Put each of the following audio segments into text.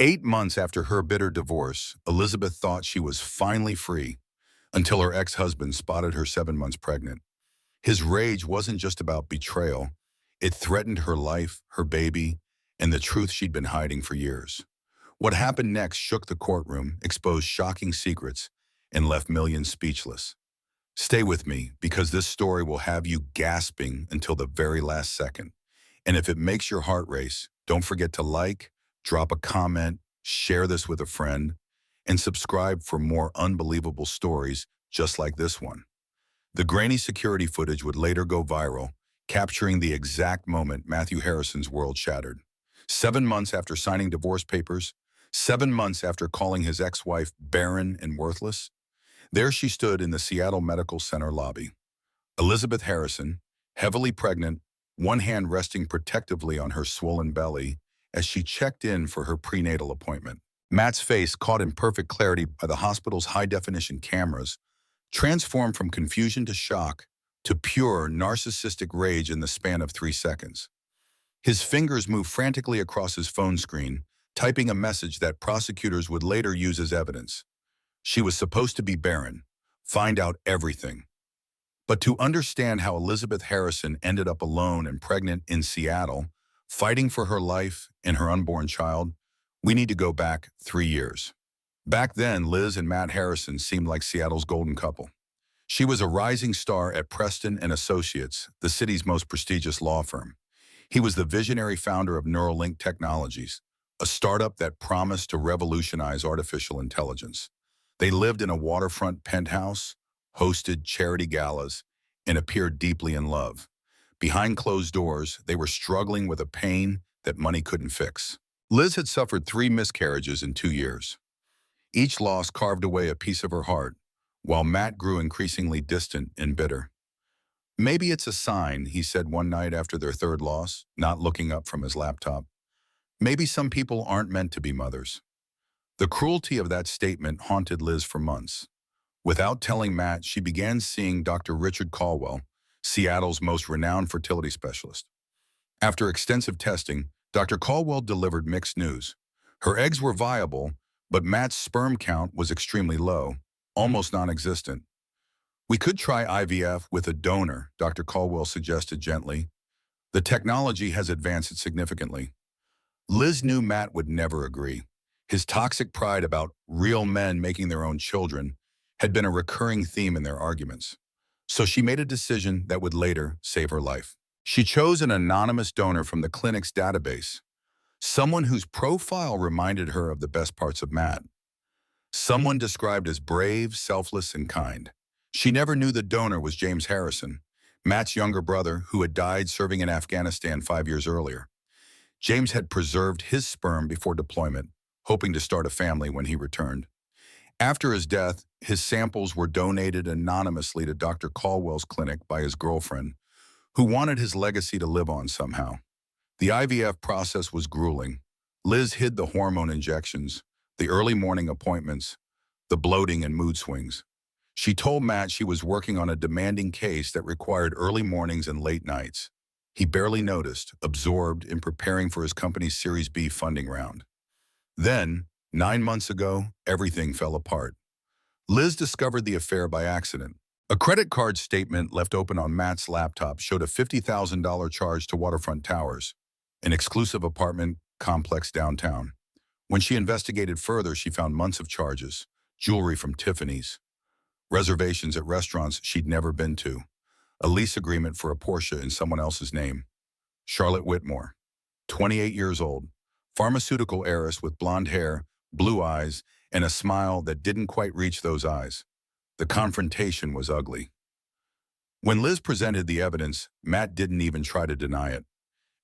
8 months after her bitter divorce, Elizabeth thought she was finally free until her ex-husband spotted her 7 months pregnant. His rage wasn't just about betrayal. It threatened her life, her baby, and the truth she'd been hiding for years. What happened next shook the courtroom, exposed shocking secrets, and left millions speechless. Stay with me, because this story will have you gasping until the very last second. And if it makes your heart race, don't forget to like, drop a comment, share this with a friend, and subscribe for more unbelievable stories just like this one. The grainy security footage would later go viral, capturing the exact moment Matthew Harrison's world shattered. 7 months after signing divorce papers, 7 months after calling his ex-wife barren and worthless, there she stood in the Seattle Medical Center lobby. Elizabeth Harrison, heavily pregnant, one hand resting protectively on her swollen belly as she checked in for her prenatal appointment. Matt's face, caught in perfect clarity by the hospital's high-definition cameras, transformed from confusion to shock to pure narcissistic rage in the span of 3 seconds. His fingers moved frantically across his phone screen, typing a message that prosecutors would later use as evidence. She was supposed to be barren. Find out everything. But to understand how Elizabeth Harrison ended up alone and pregnant in Seattle, fighting for her life and her unborn child, we need to go back 3 years. Back then, Liz and Matt Harrison seemed like Seattle's golden couple. She was a rising star at Preston and Associates, the city's most prestigious law firm. He was the visionary founder of Neuralink Technologies, a startup that promised to revolutionize artificial intelligence. They lived in a waterfront penthouse, hosted charity galas, and appeared deeply in love. Behind closed doors, they were struggling with a pain that money couldn't fix. Liz had suffered 3 miscarriages in 2 years. Each loss carved away a piece of her heart, while Matt grew increasingly distant and bitter. "Maybe it's a sign," he said one night after their 3rd loss, not looking up from his laptop. "Maybe some people aren't meant to be mothers." The cruelty of that statement haunted Liz for months. Without telling Matt, she began seeing Dr. Richard Caldwell, Seattle's most renowned fertility specialist. After extensive testing, Dr. Caldwell delivered mixed news. Her eggs were viable, but Matt's sperm count was extremely low, almost non-existent. "We could try IVF with a donor," Dr. Caldwell suggested gently. "The technology has advanced significantly." Liz knew Matt would never agree. His toxic pride about real men making their own children had been a recurring theme in their arguments. So she made a decision that would later save her life. She chose an anonymous donor from the clinic's database, someone whose profile reminded her of the best parts of Matt. Someone described as brave, selfless, and kind. She never knew the donor was James Harrison, Matt's younger brother, who had died serving in Afghanistan 5 years earlier. James had preserved his sperm before deployment, hoping to start a family when he returned. After his death, his samples were donated anonymously to Dr. Caldwell's clinic by his girlfriend, who wanted his legacy to live on somehow. The IVF process was grueling. Liz hid the hormone injections, the early morning appointments, the bloating and mood swings. She told Matt she was working on a demanding case that required early mornings and late nights. He barely noticed, absorbed in preparing for his company's Series B funding round. Then, 9 months ago, everything fell apart. Liz discovered the affair by accident. A credit card statement left open on Matt's laptop showed a $50,000 charge to Waterfront Towers, an exclusive apartment complex downtown. When she investigated further, she found months of charges, jewelry from Tiffany's, reservations at restaurants she'd never been to, a lease agreement for a Porsche in someone else's name. Charlotte Whitmore, 28 years old, pharmaceutical heiress with blonde hair, blue eyes, and a smile that didn't quite reach those eyes. The confrontation was ugly. When Liz presented the evidence, Matt didn't even try to deny it.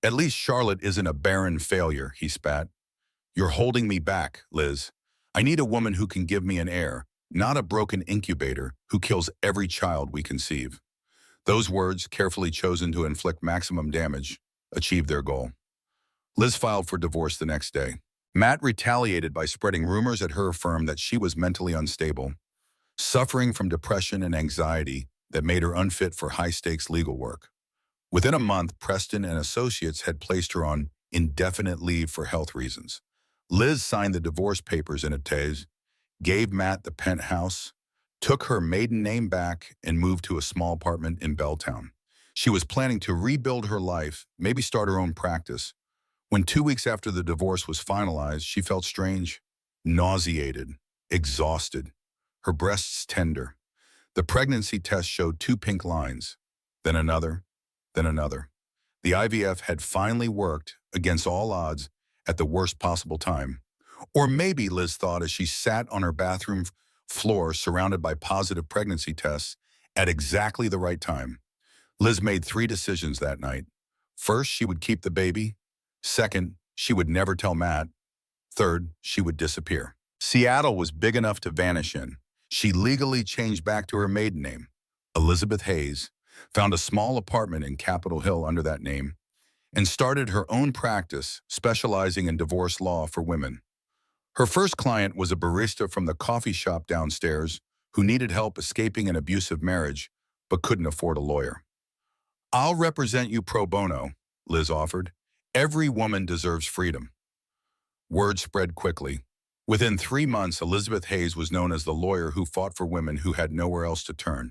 "At least Charlotte isn't a barren failure," he spat. "You're holding me back, Liz. I need a woman who can give me an heir, not a broken incubator who kills every child we conceive." Those words, carefully chosen to inflict maximum damage, achieved their goal. Liz filed for divorce the next day. Matt retaliated by spreading rumors at her firm that she was mentally unstable, suffering from depression and anxiety that made her unfit for high-stakes legal work. Within a month, Preston and Associates had placed her on indefinite leave for health reasons. Liz signed the divorce papers in a tase, gave Matt the penthouse, took her maiden name back, and moved to a small apartment in Belltown. She was planning to rebuild her life, maybe start her own practice. When 2 weeks after the divorce was finalized, she felt strange, nauseated, exhausted, her breasts tender. The pregnancy test showed 2 pink lines, then another, then another. The IVF had finally worked, against all odds, at the worst possible time. Or maybe, Liz thought as she sat on her bathroom floor surrounded by positive pregnancy tests, at exactly the right time. Liz made 3 decisions that night. First, she would keep the baby. Second, she would never tell Matt. Third, she would disappear. Seattle was big enough to vanish in. She legally changed back to her maiden name, Elizabeth Hayes, found a small apartment in Capitol Hill under that name, and started her own practice specializing in divorce law for women. Her first client was a barista from the coffee shop downstairs who needed help escaping an abusive marriage but couldn't afford a lawyer. "I'll represent you pro bono," Liz offered. "Every woman deserves freedom." Word spread quickly. Within 3 months, Elizabeth Hayes was known as the lawyer who fought for women who had nowhere else to turn.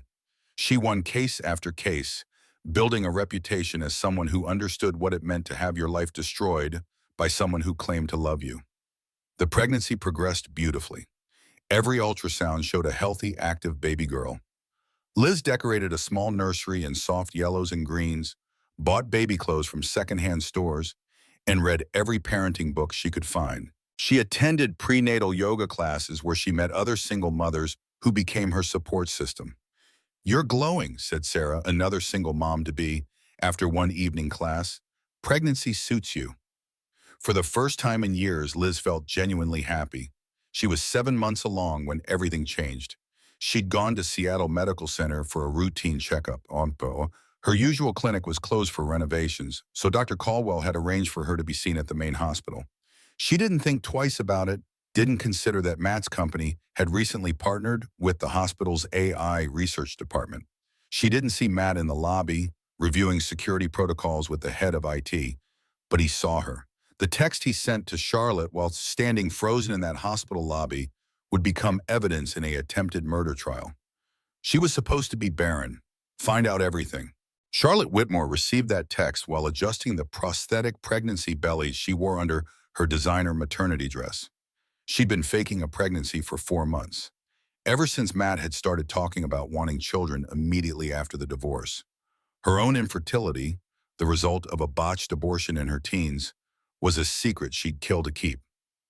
She won case after case, building a reputation as someone who understood what it meant to have your life destroyed by someone who claimed to love you. The pregnancy progressed beautifully. Every ultrasound showed a healthy, active baby girl. Liz decorated a small nursery in soft yellows and greens, bought baby clothes from secondhand stores, and read every parenting book she could find. She attended prenatal yoga classes where she met other single mothers who became her support system. "You're glowing," said Sarah, another single mom-to-be, after one evening class. "Pregnancy suits you." For the first time in years, Liz felt genuinely happy. She was 7 months along when everything changed. She'd gone to Seattle Medical Center for a routine checkup. Her usual clinic was closed for renovations, so Dr. Caldwell had arranged for her to be seen at the main hospital. She didn't think twice about it, didn't consider that Matt's company had recently partnered with the hospital's AI research department. She didn't see Matt in the lobby, reviewing security protocols with the head of IT, but he saw her. The text he sent to Charlotte while standing frozen in that hospital lobby would become evidence in an attempted murder trial. She was supposed to be barren, find out everything. Charlotte Whitmore received that text while adjusting the prosthetic pregnancy belly she wore under her designer maternity dress. She'd been faking a pregnancy for 4 months, ever since Matt had started talking about wanting children immediately after the divorce. Her own infertility, the result of a botched abortion in her teens, was a secret she'd kill to keep.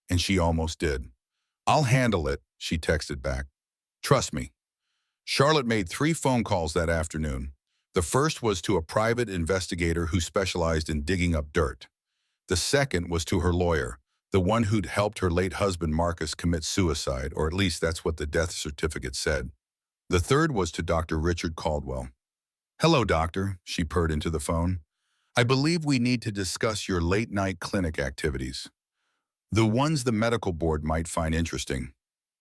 And she almost did. "I'll handle it," she texted back. "Trust me." Charlotte made 3 phone calls that afternoon. The first was to a private investigator who specialized in digging up dirt. The second was to her lawyer, the one who'd helped her late husband Marcus commit suicide, or at least that's what the death certificate said. The third was to Dr. Richard Caldwell. "Hello, doctor," she purred into the phone. "I believe we need to discuss your late-night clinic activities. The ones the medical board might find interesting."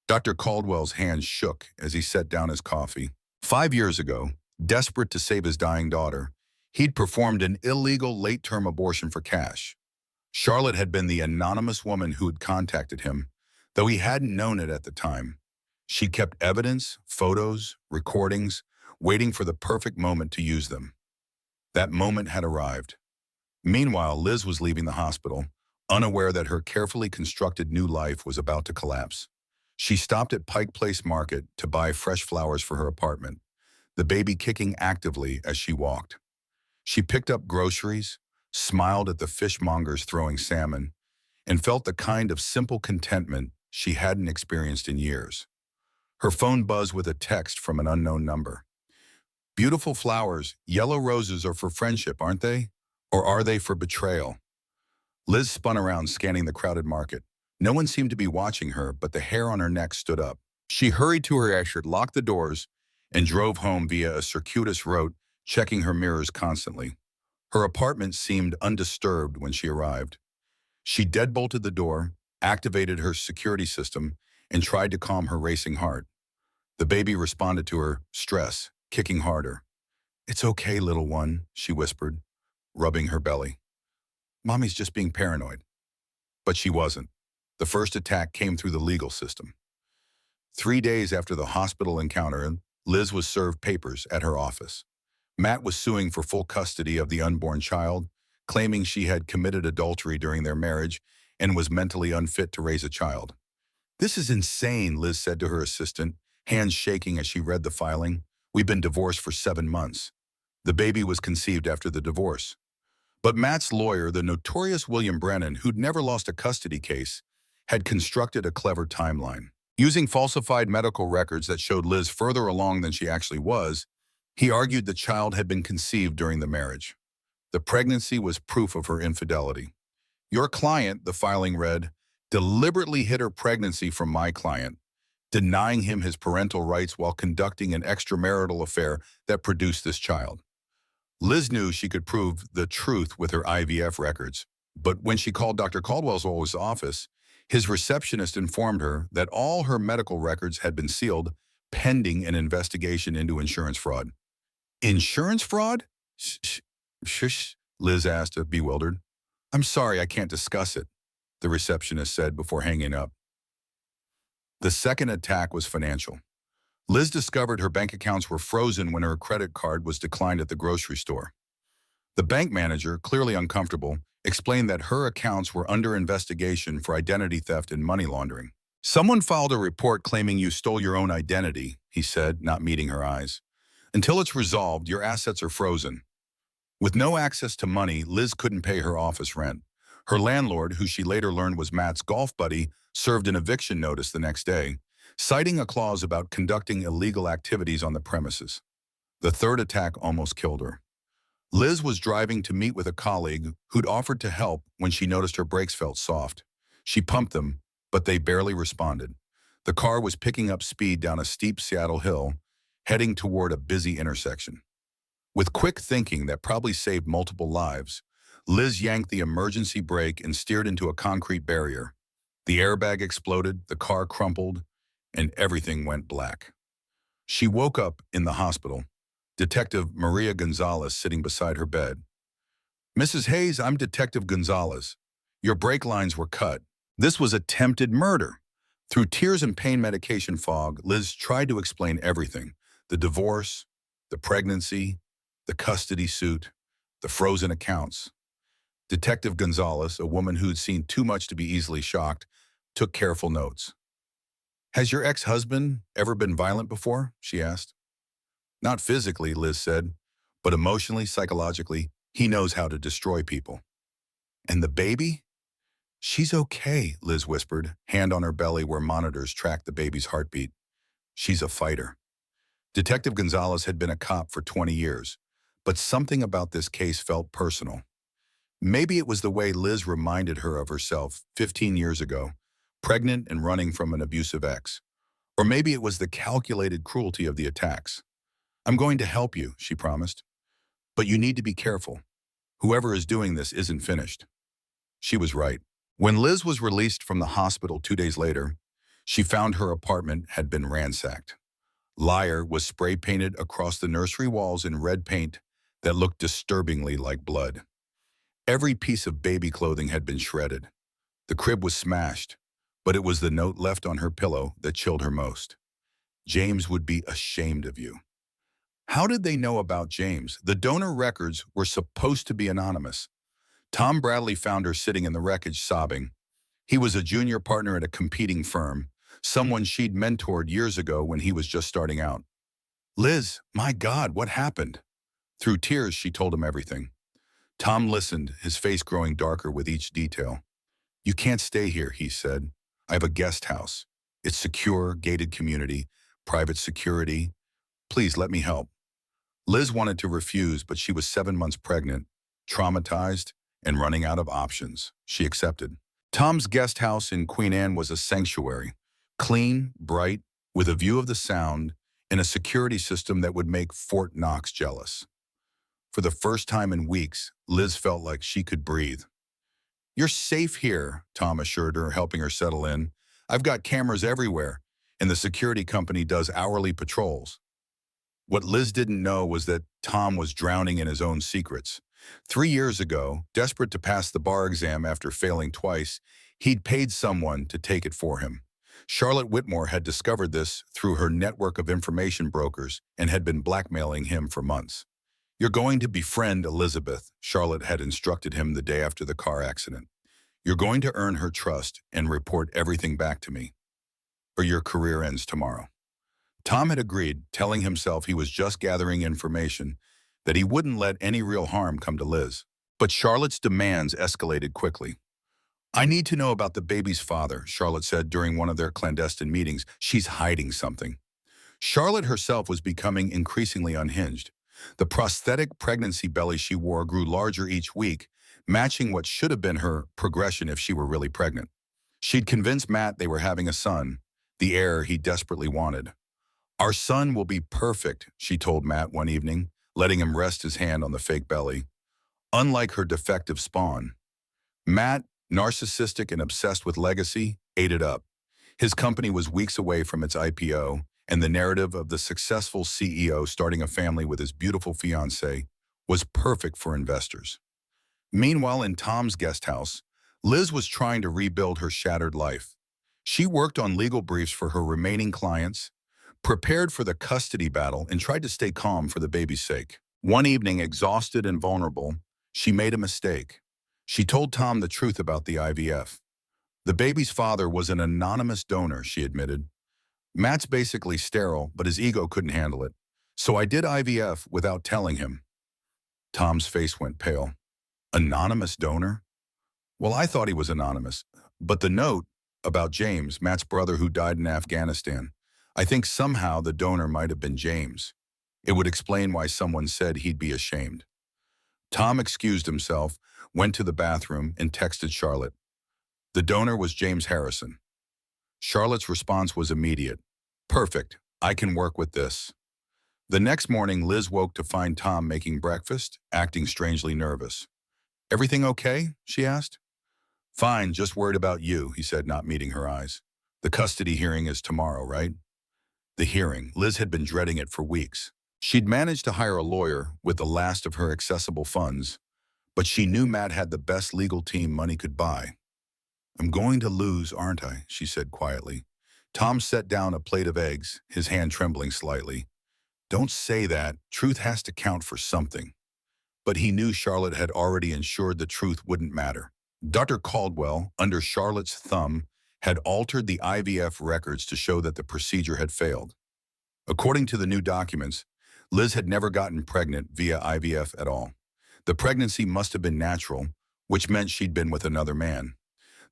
Dr. Caldwell's hands shook as he set down his coffee. 5 years ago, desperate to save his dying daughter, he'd performed an illegal late-term abortion for cash. Charlotte had been the anonymous woman who had contacted him, though he hadn't known it at the time. She kept evidence, photos, recordings, waiting for the perfect moment to use them. That moment had arrived. Meanwhile, Liz was leaving the hospital, unaware that her carefully constructed new life was about to collapse. She stopped at Pike Place Market to buy fresh flowers for her apartment, the baby kicking actively as she walked. She picked up groceries, smiled at the fishmongers throwing salmon, and felt the kind of simple contentment she hadn't experienced in years. Her phone buzzed with a text from an unknown number. "Beautiful flowers, yellow roses are for friendship, aren't they? Or are they for betrayal?" Liz spun around, scanning the crowded market. No one seemed to be watching her, but the hair on her neck stood up. She hurried to her exit, locked the doors, and drove home via a circuitous route, checking her mirrors constantly. Her apartment seemed undisturbed when she arrived. She deadbolted the door, activated her security system, and tried to calm her racing heart. The baby responded to her stress, kicking harder. "It's okay, little one," she whispered, rubbing her belly. "Mommy's just being paranoid." But she wasn't. The first attack came through the legal system. 3 days after the hospital encounter, Liz was served papers at her office. Matt was suing for full custody of the unborn child, claiming she had committed adultery during their marriage and was mentally unfit to raise a child. "This is insane," Liz said to her assistant, hands shaking as she read the filing. "We've been divorced for 7 months. The baby was conceived after the divorce." But Matt's lawyer, the notorious William Brennan, who'd never lost a custody case, had constructed a clever timeline. Using falsified medical records that showed Liz further along than she actually was, he argued the child had been conceived during the marriage. The pregnancy was proof of her infidelity. "Your client," the filing read, "deliberately hid her pregnancy from my client, denying him his parental rights while conducting an extramarital affair that produced this child." Liz knew she could prove the truth with her IVF records, but when she called Dr. Caldwell's office, his receptionist informed her that all her medical records had been sealed, pending an investigation into insurance fraud. "Insurance fraud?" Shush, Liz asked, bewildered. "I'm sorry, I can't discuss it," the receptionist said before hanging up. The second attack was financial. Liz discovered her bank accounts were frozen when her credit card was declined at the grocery store. The bank manager, clearly uncomfortable, explained that her accounts were under investigation for identity theft and money laundering. "Someone filed a report claiming you stole your own identity," he said, not meeting her eyes. "Until it's resolved, your assets are frozen." With no access to money, Liz couldn't pay her office rent. Her landlord, who she later learned was Matt's golf buddy, served an eviction notice the next day, citing a clause about conducting illegal activities on the premises. The third attack almost killed her. Liz was driving to meet with a colleague who'd offered to help when she noticed her brakes felt soft. She pumped them, but they barely responded. The car was picking up speed down a steep Seattle hill, heading toward a busy intersection. With quick thinking that probably saved multiple lives, Liz yanked the emergency brake and steered into a concrete barrier. The airbag exploded, the car crumpled, and everything went black. She woke up in the hospital, Detective Maria Gonzalez sitting beside her bed. "Mrs. Hayes, I'm Detective Gonzalez. Your brake lines were cut. This was attempted murder." Through tears and pain medication fog, Liz tried to explain everything: the divorce, the pregnancy, the custody suit, the frozen accounts. Detective Gonzalez, a woman who'd seen too much to be easily shocked, took careful notes. "Has your ex-husband ever been violent before?" she asked. "Not physically," Liz said, "but emotionally, psychologically, he knows how to destroy people." "And the baby?" "She's okay," Liz whispered, hand on her belly where monitors tracked the baby's heartbeat. "She's a fighter." Detective Gonzalez had been a cop for 20 years, but something about this case felt personal. Maybe it was the way Liz reminded her of herself 15 years ago, pregnant and running from an abusive ex. Or maybe it was the calculated cruelty of the attacks. "I'm going to help you," she promised. "But you need to be careful. Whoever is doing this isn't finished." She was right. When Liz was released from the hospital 2 days later, she found her apartment had been ransacked. Liar was spray-painted across the nursery walls in red paint that looked disturbingly like blood. Every piece of baby clothing had been shredded. The crib was smashed, but it was the note left on her pillow that chilled her most. "James would be ashamed of you." How did they know about James? The donor records were supposed to be anonymous. Tom Bradley found her sitting in the wreckage sobbing. He was a junior partner at a competing firm, someone she'd mentored years ago when he was just starting out. "Liz, my God, what happened?" Through tears, she told him everything. Tom listened, his face growing darker with each detail. "You can't stay here," he said. "I have a guest house. It's secure, gated community, private security. Please let me help." Liz wanted to refuse, but she was 7 months pregnant, traumatized, and running out of options. She accepted. Tom's guest house in Queen Anne was a sanctuary, clean, bright, with a view of the Sound, and a security system that would make Fort Knox jealous. For the first time in weeks, Liz felt like she could breathe. "You're safe here," Tom assured her, helping her settle in. "I've got cameras everywhere, and the security company does hourly patrols." What Liz didn't know was that Tom was drowning in his own secrets. 3 years ago, desperate to pass the bar exam after failing twice, He'd paid someone to take it for him. Charlotte Whitmore had discovered this through her network of information brokers and had been blackmailing him for months. "You're going to befriend Elizabeth," Charlotte had instructed him the day after the car accident. "You're going to earn her trust and report everything back to me, or your career ends tomorrow." Tom had agreed, telling himself he was just gathering information, that he wouldn't let any real harm come to Liz. But Charlotte's demands escalated quickly. "I need to know about the baby's father," Charlotte said during one of their clandestine meetings. "She's hiding something." Charlotte herself was becoming increasingly unhinged. The prosthetic pregnancy belly she wore grew larger each week, matching what should have been her progression if she were really pregnant. She'd convinced Matt they were having a son, the heir he desperately wanted. "Our son will be perfect," she told Matt one evening, letting him rest his hand on the fake belly. Unlike her defective spawn, Matt, narcissistic and obsessed with legacy, ate it up. His company was weeks away from its IPO, and the narrative of the successful CEO starting a family with his beautiful fiancée was perfect for investors. Meanwhile, in Tom's guest house, Liz was trying to rebuild her shattered life. She worked on legal briefs for her remaining clients, prepared for the custody battle, and tried to stay calm for the baby's sake. One evening, exhausted and vulnerable, she made a mistake. She told Tom the truth about the IVF. "The baby's father was an anonymous donor," she admitted. "Matt's basically sterile, but his ego couldn't handle it. So I did IVF without telling him." Tom's face went pale. "Anonymous donor?" "Well, I thought he was anonymous. But the note about James, Matt's brother who died in Afghanistan, I think somehow the donor might have been James. It would explain why someone said he'd be ashamed." Tom excused himself, went to the bathroom, and texted Charlotte. The donor was James Harrison. Charlotte's response was immediate. "Perfect. I can work with this." The next morning, Liz woke to find Tom making breakfast, acting strangely nervous. "Everything okay?" she asked. "Fine, just worried about you," he said, not meeting her eyes. "The custody hearing is tomorrow, right?" The hearing. Liz had been dreading it for weeks. She'd managed to hire a lawyer with the last of her accessible funds, but she knew Matt had the best legal team money could buy. "I'm going to lose, aren't I?" she said quietly. Tom set down a plate of eggs, his hand trembling slightly. "Don't say that. Truth has to count for something." But he knew Charlotte had already ensured the truth wouldn't matter. Dr. Caldwell, under Charlotte's thumb, had altered the IVF records to show that the procedure had failed. According to the new documents, Liz had never gotten pregnant via IVF at all. The pregnancy must have been natural, which meant she'd been with another man.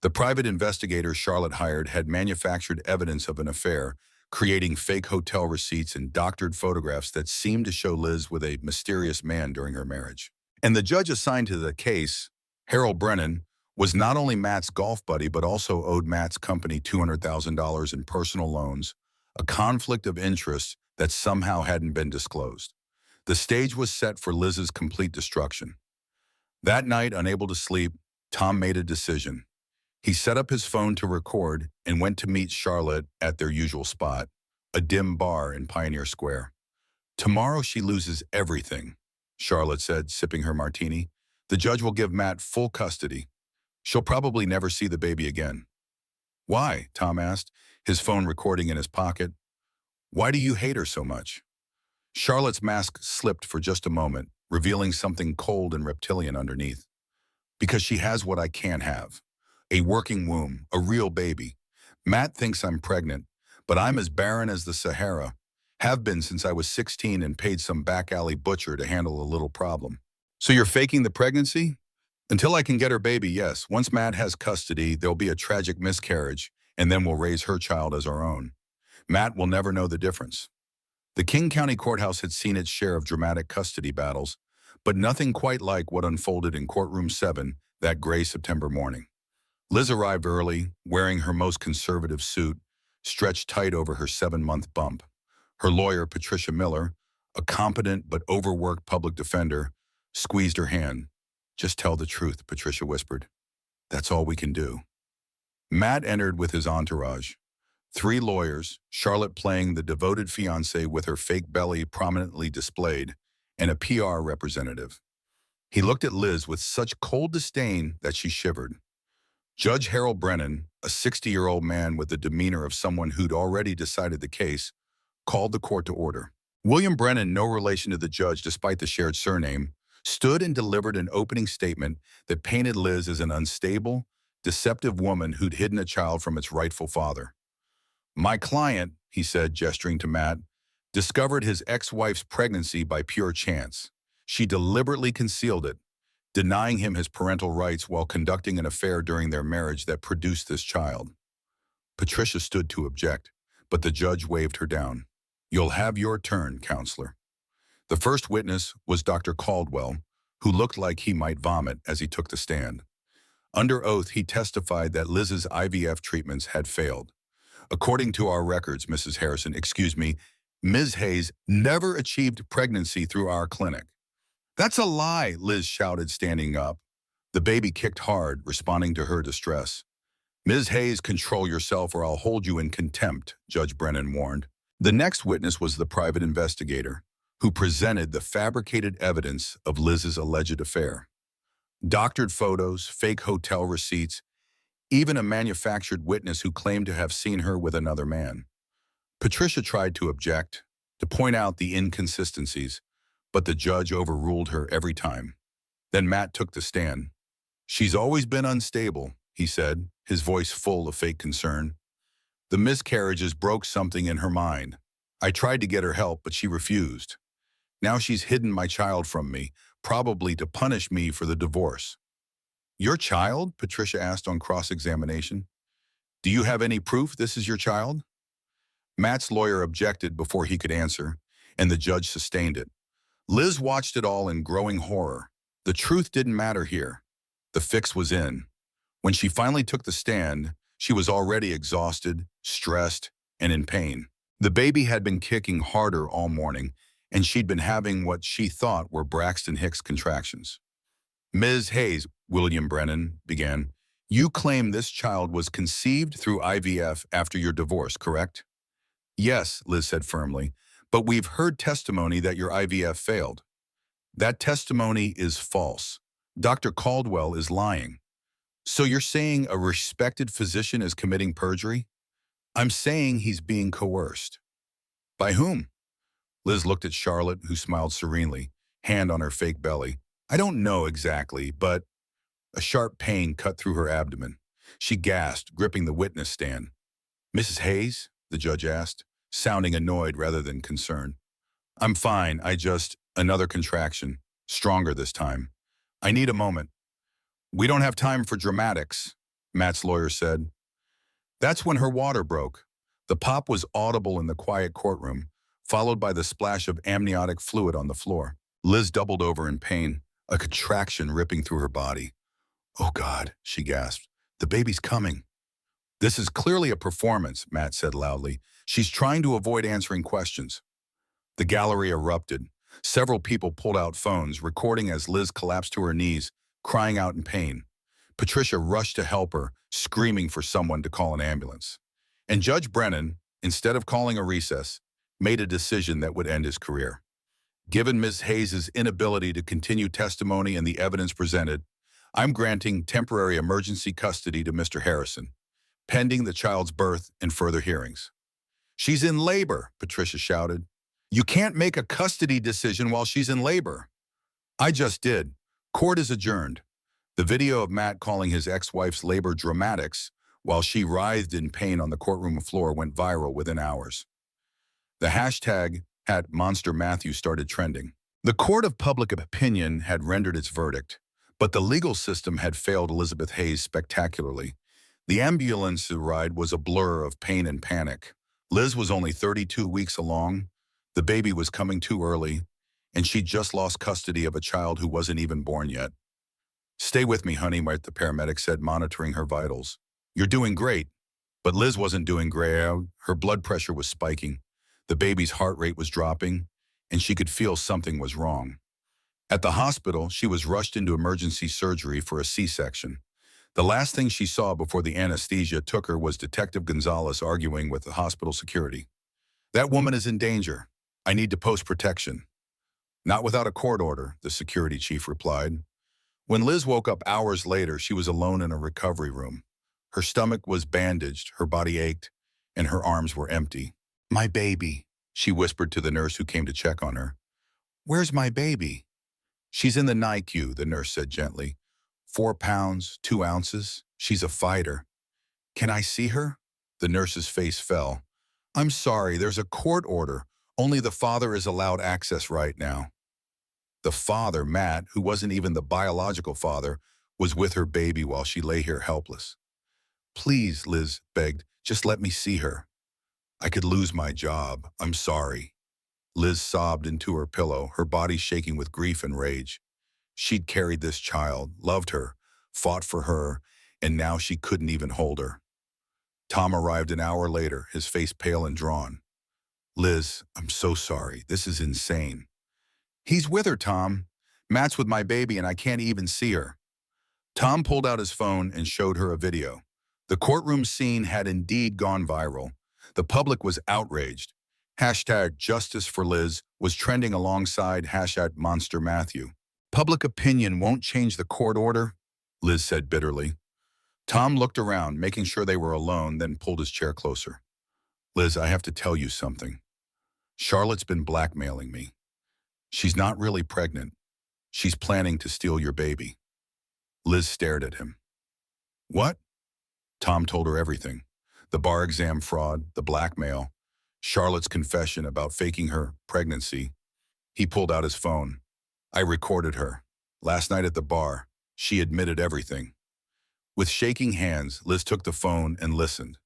The private investigator Charlotte hired had manufactured evidence of an affair, creating fake hotel receipts and doctored photographs that seemed to show Liz with a mysterious man during her marriage. And the judge assigned to the case, Harold Brennan, was not only Matt's golf buddy but also owed Matt's company $200,000 in personal loans, a conflict of interest that somehow hadn't been disclosed. The stage was set for Liz's complete destruction. That night, unable to sleep, Tom made a decision. He set up his phone to record and went to meet Charlotte at their usual spot, a dim bar in Pioneer Square. "Tomorrow she loses everything," Charlotte said, sipping her martini. "The judge will give Matt full custody. She'll probably never see the baby again." "Why?" Tom asked, his phone recording in his pocket. "Why do you hate her so much?" Charlotte's mask slipped for just a moment, revealing something cold and reptilian underneath. "Because she has what I can't have. A working womb, a real baby. Matt thinks I'm pregnant, but I'm as barren as the Sahara. Have been since I was 16 and paid some back alley butcher to handle a little problem." "So you're faking the pregnancy?" "Until I can get her baby, yes. Once Matt has custody, there'll be a tragic miscarriage, and then we'll raise her child as our own. Matt will never know the difference." The King County Courthouse had seen its share of dramatic custody battles, but nothing quite like what unfolded in Courtroom 7 that gray September morning. Liz arrived early, wearing her most conservative suit, stretched tight over her 7-month bump. Her lawyer, Patricia Miller, a competent but overworked public defender, squeezed her hand. "Just tell the truth," Patricia whispered. "That's all we can do." Matt entered with his entourage. 3 lawyers, Charlotte playing the devoted fiancée with her fake belly prominently displayed, and a PR representative. He looked at Liz with such cold disdain that she shivered. Judge Harold Brennan, a 60-year-old man with the demeanor of someone who'd already decided the case, called the court to order. William Brennan, no relation to the judge despite the shared surname, stood and delivered an opening statement that painted Liz as an unstable, deceptive woman who'd hidden a child from its rightful father. "My client," he said, gesturing to Matt, "discovered his ex-wife's pregnancy by pure chance. She deliberately concealed it, denying him his parental rights while conducting an affair during their marriage that produced this child." Patricia stood to object, but the judge waved her down. "You'll have your turn, counselor." The first witness was Dr. Caldwell, who looked like he might vomit as he took the stand. Under oath, he testified that Liz's IVF treatments had failed. "According to our records, Mrs. Harrison, Ms. Hayes never achieved pregnancy through our clinic." "That's a lie," Liz shouted, standing up. The baby kicked hard, responding to her distress. "Ms. Hayes, control yourself or I'll hold you in contempt," Judge Brennan warned. The next witness was the private investigator, who presented the fabricated evidence of Liz's alleged affair. Doctored photos, fake hotel receipts, even a manufactured witness who claimed to have seen her with another man. Patricia tried to object, to point out the inconsistencies, but the judge overruled her every time. Then Matt took the stand. "She's always been unstable," he said, his voice full of fake concern. "The miscarriages broke something in her mind. I tried to get her help, but she refused. Now she's hidden my child from me, probably to punish me for the divorce." "Your child?" Patricia asked on cross-examination. "Do you have any proof this is your child?" Matt's lawyer objected before he could answer, and the judge sustained it. Liz watched it all in growing horror. The truth didn't matter here. The fix was in. When she finally took the stand, she was already exhausted, stressed, and in pain. The baby had been kicking harder all morning, and she'd been having what she thought were Braxton Hicks contractions. "Ms. Hayes," William Brennan began, "you claim this child was conceived through IVF after your divorce, correct?" "Yes," Liz said firmly, "but we've heard testimony that your IVF failed." "That testimony is false. Dr. Caldwell is lying." "So you're saying a respected physician is committing perjury?" "I'm saying he's being coerced." "By whom?" Liz looked at Charlotte, who smiled serenely, hand on her fake belly. "I don't know exactly, but—" A sharp pain cut through her abdomen. She gasped, gripping the witness stand. "Mrs. Hayes?" the judge asked, sounding annoyed rather than concerned. "I'm fine, Another contraction, stronger this time. I need a moment." "We don't have time for dramatics," Matt's lawyer said. That's when her water broke. The pop was audible in the quiet courtroom, followed by the splash of amniotic fluid on the floor. Liz doubled over in pain, a contraction ripping through her body. "Oh God," she gasped, "the baby's coming." "This is clearly a performance," Matt said loudly. "She's trying to avoid answering questions." The gallery erupted. Several people pulled out phones, recording as Liz collapsed to her knees, crying out in pain. Patricia rushed to help her, screaming for someone to call an ambulance. And Judge Brennan, instead of calling a recess, made a decision that would end his career. Given Ms. Hayes' inability to continue testimony and the evidence presented, I'm granting temporary emergency custody to Mr. Harrison, pending the child's birth and further hearings. "She's in labor," Patricia shouted. "You can't make a custody decision while she's in labor." "I just did. Court is adjourned." The video of Matt calling his ex-wife's labor dramatics while she writhed in pain on the courtroom floor went viral within hours. The hashtag #MonsterMatthew started trending. The court of public opinion had rendered its verdict, but the legal system had failed Elizabeth Hayes spectacularly. The ambulance ride was a blur of pain and panic. Liz was only 32 weeks along, the baby was coming too early, and she'd just lost custody of a child who wasn't even born yet. "Stay with me, honey," the paramedic said, monitoring her vitals. "You're doing great." But Liz wasn't doing great. Her blood pressure was spiking. The baby's heart rate was dropping, and she could feel something was wrong. At the hospital, she was rushed into emergency surgery for a C-section. The last thing she saw before the anesthesia took her was Detective Gonzalez arguing with the hospital security. "That woman is in danger. I need to post protection." "Not without a court order," the security chief replied. When Liz woke up hours later, she was alone in a recovery room. Her stomach was bandaged, her body ached, and her arms were empty. "My baby," she whispered to the nurse who came to check on her. "Where's my baby?" "She's in the NICU," the nurse said gently. 4 pounds, 2 ounces. She's a fighter." "Can I see her?" The nurse's face fell. "I'm sorry, there's a court order. Only the father is allowed access right now." The father, Matt, who wasn't even the biological father, was with her baby while she lay here helpless. "Please," Liz begged, "just let me see her. I could lose my job. I'm sorry." Liz sobbed into her pillow, her body shaking with grief and rage. She'd carried this child, loved her, fought for her, and now she couldn't even hold her. Tom arrived an hour later, his face pale and drawn. "Liz, I'm so sorry. This is insane." "He's with her, Tom. Matt's with my baby and I can't even see her." Tom pulled out his phone and showed her a video. The courtroom scene had indeed gone viral. The public was outraged. Hashtag Justice for Liz was trending alongside hashtag Monster Matthew. "Public opinion won't change the court order," Liz said bitterly. Tom looked around, making sure they were alone, then pulled his chair closer. "Liz, I have to tell you something. Charlotte's been blackmailing me. She's not really pregnant. She's planning to steal your baby." Liz stared at him. "What?" Tom told her everything. The bar exam fraud, the blackmail, Charlotte's confession about faking her pregnancy. He pulled out his phone. "I recorded her. Last night at the bar, she admitted everything." With shaking hands, Liz took the phone and listened.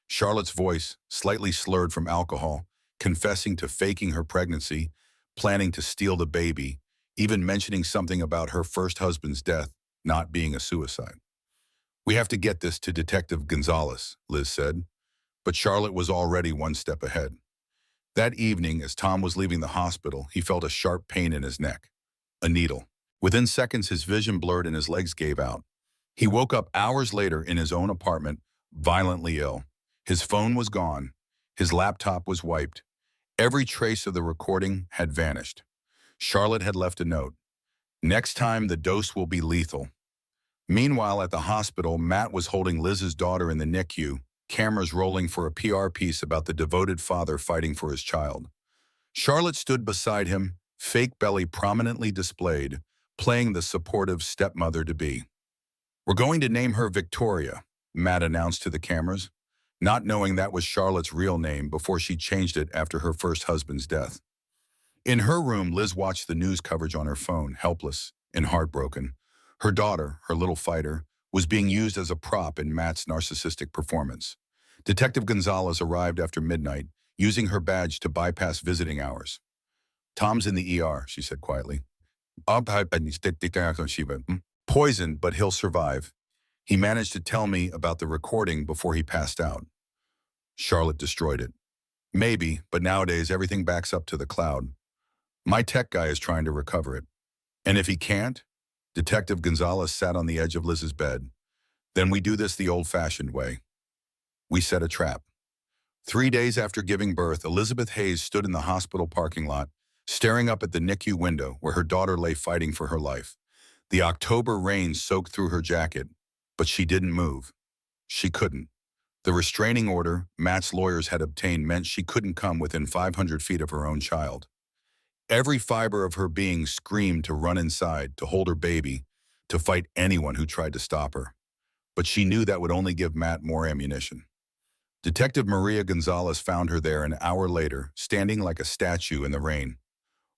Charlotte's voice, slightly slurred from alcohol, confessing to faking her pregnancy, planning to steal the baby, even mentioning something about her first husband's death not being a suicide. "We have to get this to Detective Gonzalez," Liz said, but Charlotte was already one step ahead. That evening, as Tom was leaving the hospital, he felt a sharp pain in his neck. A needle. Within seconds, his vision blurred and his legs gave out. He woke up hours later in his own apartment, violently ill. His phone was gone. His laptop was wiped. Every trace of the recording had vanished. Charlotte had left a note. "Next time, the dose will be lethal." Meanwhile, at the hospital, Matt was holding Liz's daughter in the NICU, cameras rolling for a PR piece about the devoted father fighting for his child. Charlotte stood beside him, fake belly prominently displayed, playing the supportive stepmother-to-be. "We're going to name her Victoria," Matt announced to the cameras, not knowing that was Charlotte's real name before she changed it after her first husband's death. In her room, Liz watched the news coverage on her phone, helpless and heartbroken. Her daughter, her little fighter, was being used as a prop in Matt's narcissistic performance. Detective Gonzalez arrived after midnight, using her badge to bypass visiting hours. "Tom's in the ER," she said quietly. "Poisoned, but he'll survive. He managed to tell me about the recording before he passed out." Charlotte destroyed it. "Maybe, but nowadays everything backs up to the cloud. My tech guy is trying to recover it. And if he can't?" Detective Gonzalez sat on the edge of Liz's bed. "Then we do this the old-fashioned way. We set a trap." 3 days after giving birth, Elizabeth Hayes stood in the hospital parking lot, staring up at the NICU window where her daughter lay fighting for her life. The October rain soaked through her jacket, but she didn't move. She couldn't. The restraining order Matt's lawyers had obtained meant she couldn't come within 500 feet of her own child. Every fiber of her being screamed to run inside, to hold her baby, to fight anyone who tried to stop her. But she knew that would only give Matt more ammunition. Detective Maria Gonzalez found her there an hour later, standing like a statue in the rain.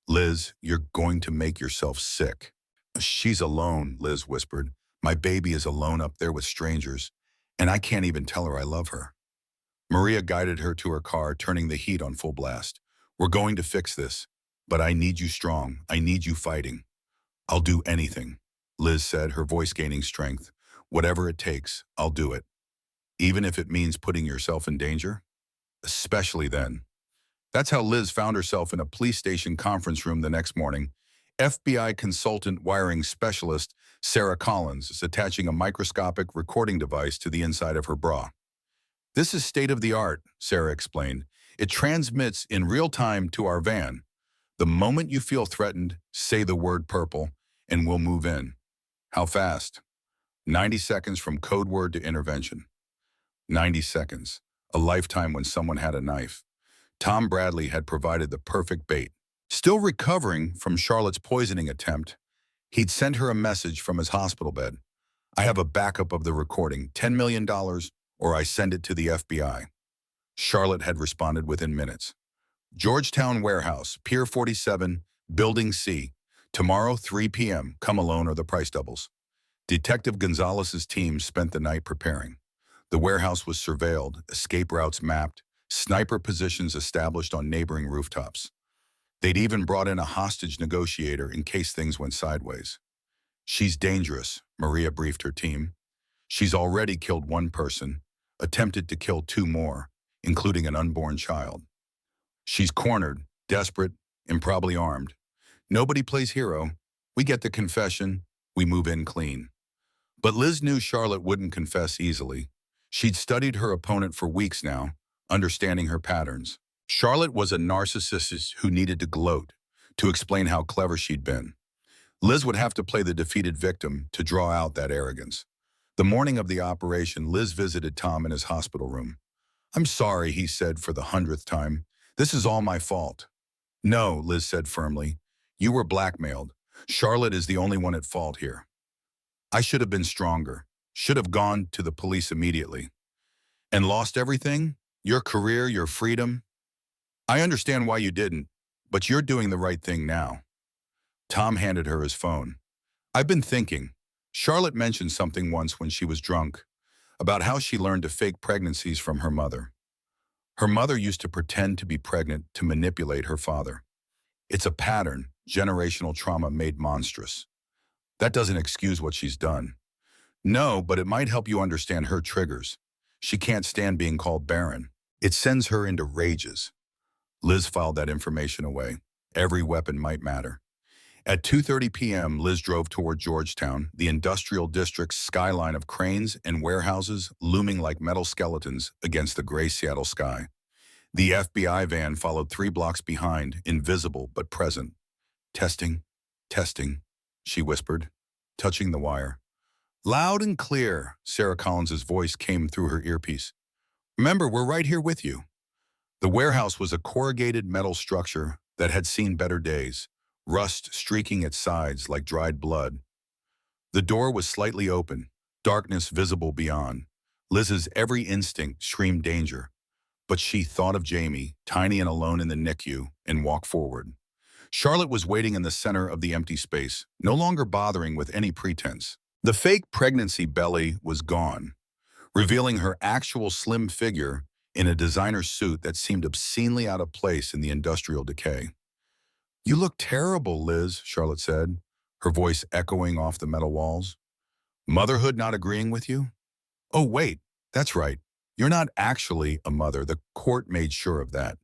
"Liz, you're going to make yourself sick." "She's alone," Liz whispered. "My baby is alone up there with strangers, and I can't even tell her I love her." Maria guided her to her car, turning the heat on full blast. "We're going to fix this, but I need you strong. I need you fighting." "I'll do anything," Liz said, her voice gaining strength. "Whatever it takes, I'll do it. Even if it means putting yourself in danger?" "Especially then." That's how Liz found herself in a police station conference room the next morning. FBI consultant wiring specialist Sarah Collins is attaching a microscopic recording device to the inside of her bra. "This is state-of-the-art," Sarah explained. "It transmits in real time to our van. The moment you feel threatened, say the word purple, and we'll move in." How fast? 90 seconds from code word to intervention. 90 seconds. A lifetime when someone had a knife. Tom Bradley had provided the perfect bait. Still recovering from Charlotte's poisoning attempt, he'd sent her a message from his hospital bed. I have a backup of the recording, $10 million, or I send it to the FBI. Charlotte had responded within minutes. Georgetown Warehouse, Pier 47, Building C. Tomorrow, 3 p.m. Come alone or the price doubles. Detective Gonzalez's team spent the night preparing. The warehouse was surveilled, escape routes mapped, sniper positions established on neighboring rooftops. They'd even brought in a hostage negotiator in case things went sideways. She's dangerous, Maria briefed her team. She's already killed one person, attempted to kill two more, including an unborn child. She's cornered, desperate, and probably armed. Nobody plays hero. We get the confession, we move in clean. But Liz knew Charlotte wouldn't confess easily. She'd studied her opponent for weeks now, understanding her patterns. Charlotte was a narcissist who needed to gloat, to explain how clever she'd been. Liz would have to play the defeated victim to draw out that arrogance. The morning of the operation, Liz visited Tom in his hospital room. I'm sorry, he said for the 100th time. This is all my fault. No, Liz said firmly. You were blackmailed. Charlotte is the only one at fault here. I should have been stronger. Should have gone to the police immediately. And lost everything? Your career, your freedom? I understand why you didn't, but you're doing the right thing now. Tom handed her his phone. I've been thinking. Charlotte mentioned something once when she was drunk, about how she learned to fake pregnancies from her mother. Her mother used to pretend to be pregnant to manipulate her father. It's a pattern, generational trauma made monstrous. That doesn't excuse what she's done. No, but it might help you understand her triggers. She can't stand being called barren. It sends her into rages. Liz filed that information away. Every weapon might matter. At 2:30 p.m., Liz drove toward Georgetown, the industrial district's skyline of cranes and warehouses looming like metal skeletons against the gray Seattle sky. The FBI van followed 3 blocks behind, invisible but present. Testing, testing, she whispered, touching the wire. Loud and clear, Sarah Collins's voice came through her earpiece. Remember, we're right here with you. The warehouse was a corrugated metal structure that had seen better days, rust streaking its sides like dried blood. The door was slightly open, darkness visible beyond. Liz's every instinct screamed danger, but she thought of Jamie, tiny and alone in the NICU, and walked forward. Charlotte was waiting in the center of the empty space, no longer bothering with any pretense. The fake pregnancy belly was gone, revealing her actual slim figure in a designer suit that seemed obscenely out of place in the industrial decay. You look terrible, Liz, Charlotte said, her voice echoing off the metal walls. Motherhood not agreeing with you? Oh, wait, that's right. You're not actually a mother. The court made sure of that.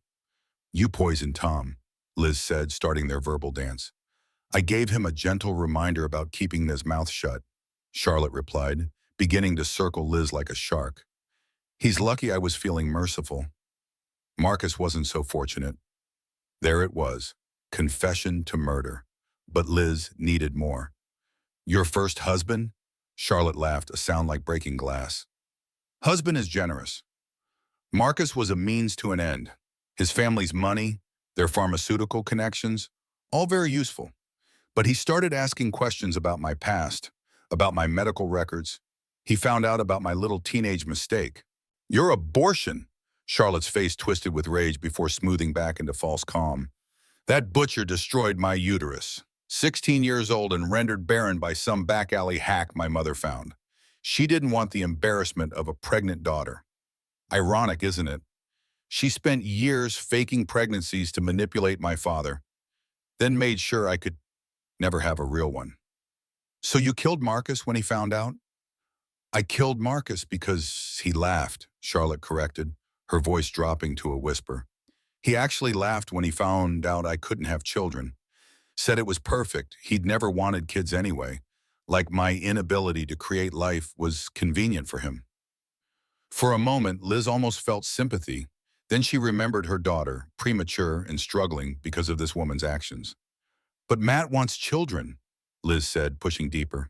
You poisoned Tom, Liz said, starting their verbal dance. I gave him a gentle reminder about keeping his mouth shut, Charlotte replied, beginning to circle Liz like a shark. He's lucky I was feeling merciful. Marcus wasn't so fortunate. There it was, confession to murder. But Liz needed more. Your first husband? Charlotte laughed, a sound like breaking glass. Husband is generous. Marcus was a means to an end. His family's money, their pharmaceutical connections, all very useful. But he started asking questions about my past, about my medical records. He found out about my little teenage mistake. Your abortion! Charlotte's face twisted with rage before smoothing back into false calm. That butcher destroyed my uterus. 16 years old and rendered barren by some back alley hack my mother found. She didn't want the embarrassment of a pregnant daughter. Ironic, isn't it? She spent years faking pregnancies to manipulate my father, then made sure I could never have a real one. So you killed Marcus when he found out? I killed Marcus because he laughed, Charlotte corrected, her voice dropping to a whisper. He actually laughed when he found out I couldn't have children. Said it was perfect. He'd never wanted kids anyway. Like my inability to create life was convenient for him. For a moment, Liz almost felt sympathy. Then she remembered her daughter, premature and struggling because of this woman's actions. But Matt wants children, Liz said, pushing deeper.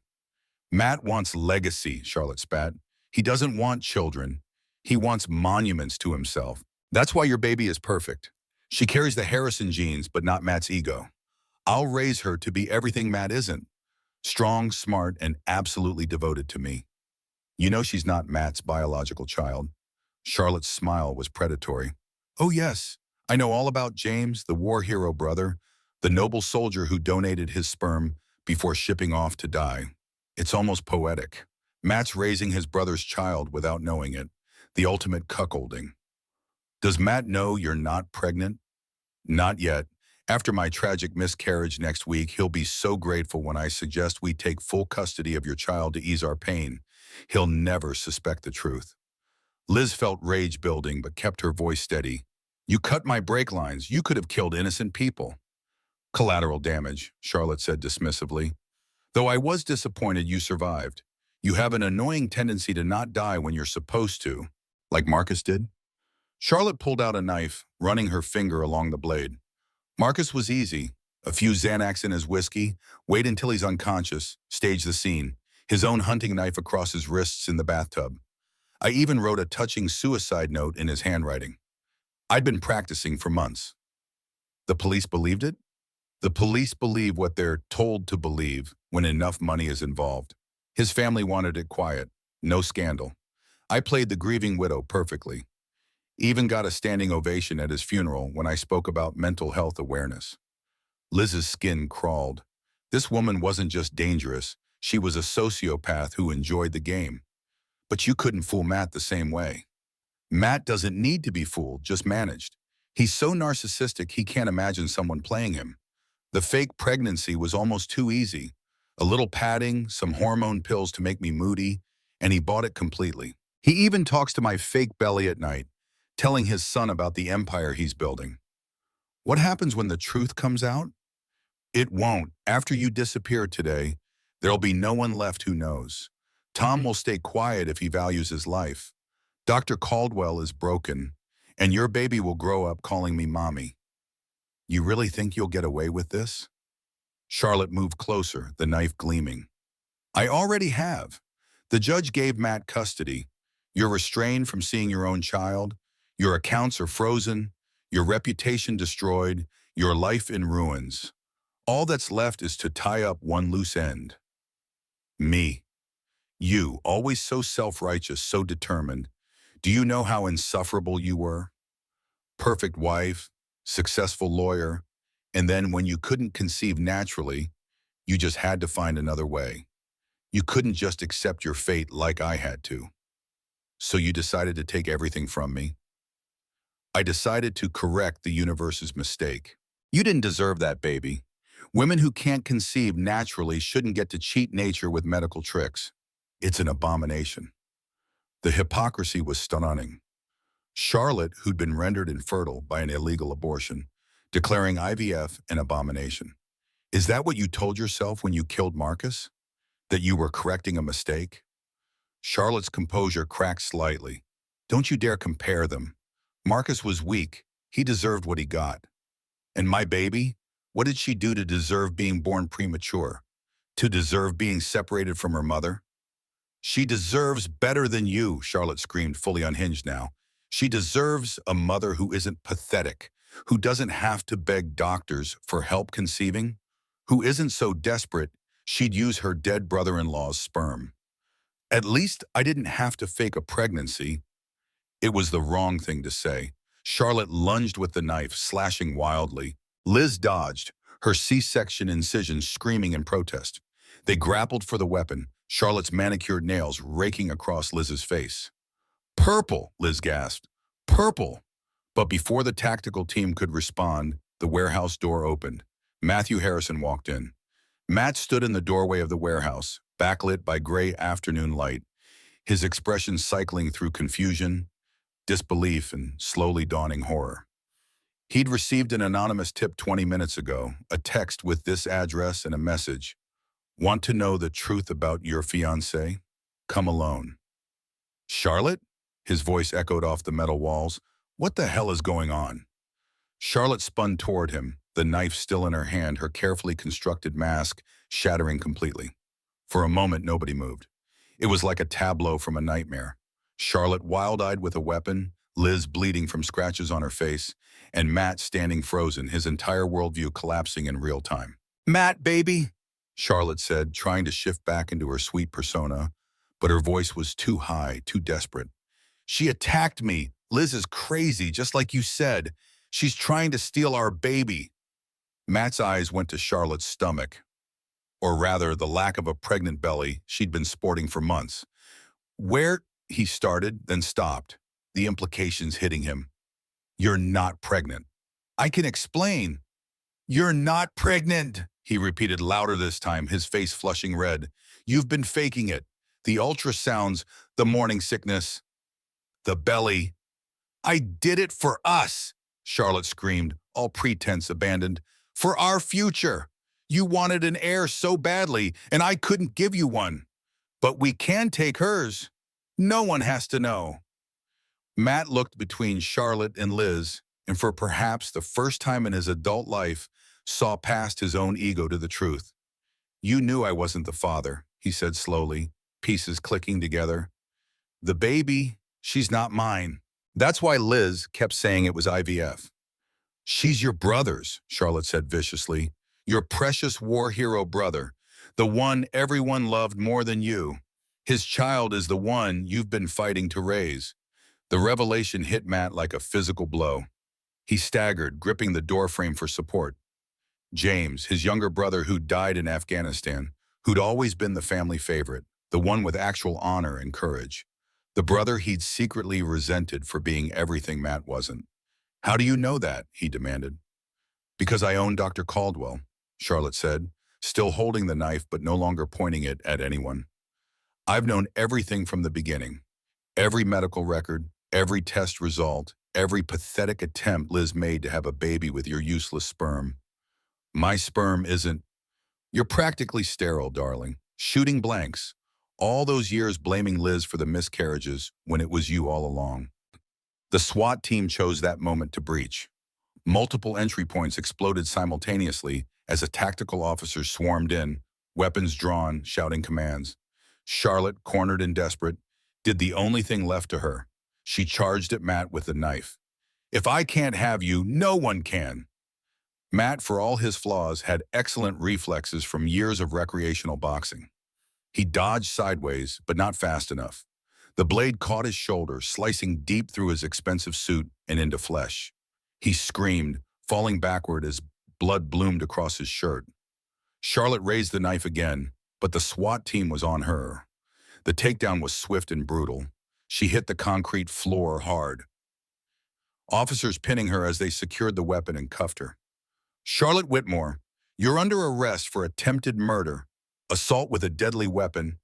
Matt wants legacy, Charlotte spat. He doesn't want children. He wants monuments to himself. That's why your baby is perfect. She carries the Harrison genes, but not Matt's ego. I'll raise her to be everything Matt isn't. Strong, smart, and absolutely devoted to me. You know she's not Matt's biological child. Charlotte's smile was predatory. Oh yes, I know all about James, the war hero brother, the noble soldier who donated his sperm before shipping off to die. It's almost poetic. Matt's raising his brother's child without knowing it. The ultimate cuckolding. Does Matt know you're not pregnant? Not yet. After my tragic miscarriage next week, he'll be so grateful when I suggest we take full custody of your child to ease our pain. He'll never suspect the truth. Liz felt rage building but kept her voice steady. You cut my brake lines. You could have killed innocent people. Collateral damage, Charlotte said dismissively. Though I was disappointed you survived. You have an annoying tendency to not die when you're supposed to, like Marcus did. Charlotte pulled out a knife, running her finger along the blade. Marcus was easy. A few Xanax in his whiskey, wait until he's unconscious, stage the scene, his own hunting knife across his wrists in the bathtub. I even wrote a touching suicide note in his handwriting. I'd been practicing for months. The police believed it? The police believe what they're told to believe when enough money is involved. His family wanted it quiet, no scandal. I played the grieving widow perfectly. Even got a standing ovation at his funeral when I spoke about mental health awareness. Liz's skin crawled. This woman wasn't just dangerous, she was a sociopath who enjoyed the game. But you couldn't fool Matt the same way. Matt doesn't need to be fooled, just managed. He's so narcissistic he can't imagine someone playing him. The fake pregnancy was almost too easy. A little padding, some hormone pills to make me moody, and he bought it completely. He even talks to my fake belly at night, telling his son about the empire he's building. What happens when the truth comes out? It won't. After you disappear today, there'll be no one left who knows. Tom will stay quiet if he values his life. Dr. Caldwell is broken, and your baby will grow up calling me mommy. You really think you'll get away with this? Charlotte moved closer, the knife gleaming. I already have. The judge gave Matt custody. You're restrained from seeing your own child. Your accounts are frozen. Your reputation destroyed. Your life in ruins. All that's left is to tie up one loose end. Me. You, always so self-righteous, so determined. Do you know how insufferable you were? Perfect wife, successful lawyer, and then when you couldn't conceive naturally, you just had to find another way. You couldn't just accept your fate like I had to. So you decided to take everything from me. I decided to correct the universe's mistake. You didn't deserve that, baby. Women who can't conceive naturally shouldn't get to cheat nature with medical tricks. It's an abomination. The hypocrisy was stunning. Charlotte, who'd been rendered infertile by an illegal abortion, declaring IVF an abomination. Is that what you told yourself when you killed Marcus? That you were correcting a mistake? Charlotte's composure cracked slightly. Don't you dare compare them. Marcus was weak. He deserved what he got. And my baby? What did she do to deserve being born premature? To deserve being separated from her mother? She deserves better than you, Charlotte screamed, fully unhinged now. She deserves a mother who isn't pathetic, who doesn't have to beg doctors for help conceiving, who isn't so desperate she'd use her dead brother-in-law's sperm. At least I didn't have to fake a pregnancy. It was the wrong thing to say. Charlotte lunged with the knife, slashing wildly. Liz dodged, her C-section incisions screaming in protest. They grappled for the weapon, Charlotte's manicured nails raking across Liz's face. Purple, Liz gasped. Purple! But before the tactical team could respond, the warehouse door opened. Matthew Harrison walked in. Matt stood in the doorway of the warehouse, backlit by gray afternoon light, his expression cycling through confusion, disbelief, and slowly dawning horror. He'd received an anonymous tip 20 minutes ago, a text with this address and a message. Want to know the truth about your fiancé? Come alone. Charlotte? His voice echoed off the metal walls. What the hell is going on? Charlotte spun toward him, the knife still in her hand, her carefully constructed mask shattering completely. For a moment, nobody moved. It was like a tableau from a nightmare. Charlotte wild-eyed with a weapon, Liz bleeding from scratches on her face, and Matt standing frozen, his entire worldview collapsing in real time. "Matt, baby," Charlotte said, trying to shift back into her sweet persona, but her voice was too high, too desperate. "She attacked me. Liz is crazy, just like you said. She's trying to steal our baby." Matt's eyes went to Charlotte's stomach, or rather the lack of a pregnant belly she'd been sporting for months. "Where," he started, then stopped, the implications hitting him. "You're not pregnant." "I can explain." "You're not pregnant," he repeated louder this time, his face flushing red. "You've been faking it. The ultrasounds, the morning sickness, the belly." "I did it for us," Charlotte screamed, all pretense abandoned. "For our future. You wanted an heir so badly, and I couldn't give you one. But we can take hers. No one has to know." Matt looked between Charlotte and Liz, and for perhaps the first time in his adult life, saw past his own ego to the truth. "You knew I wasn't the father," he said slowly, pieces clicking together. "The baby, she's not mine." That's why Liz kept saying it was IVF. "She's your brother's," Charlotte said viciously. "Your precious war hero brother, the one everyone loved more than you. His child is the one you've been fighting to raise." The revelation hit Matt like a physical blow. He staggered, gripping the doorframe for support. James, his younger brother who died in Afghanistan, who'd always been the family favorite, the one with actual honor and courage. The brother he'd secretly resented for being everything Matt wasn't. "How do you know that?" he demanded. "Because I own Dr. Caldwell," Charlotte said, still holding the knife but no longer pointing it at anyone. "I've known everything from the beginning. Every medical record, every test result, every pathetic attempt Liz made to have a baby with your useless sperm. My sperm isn't—" "You're practically sterile, darling. Shooting blanks. All those years blaming Liz for the miscarriages when it was you all along." The SWAT team chose that moment to breach. Multiple entry points exploded simultaneously as a tactical officer swarmed in, weapons drawn, shouting commands. Charlotte, cornered and desperate, did the only thing left to her. She charged at Matt with the knife. "If I can't have you, no one can." Matt, for all his flaws, had excellent reflexes from years of recreational boxing. He dodged sideways, but not fast enough. The blade caught his shoulder, slicing deep through his expensive suit and into flesh. He screamed, falling backward as blood bloomed across his shirt. Charlotte raised the knife again, but the SWAT team was on her. The takedown was swift and brutal. She hit the concrete floor hard, officers pinning her as they secured the weapon and cuffed her. "Charlotte Whitmore, you're under arrest for attempted murder, assault with a deadly weapon,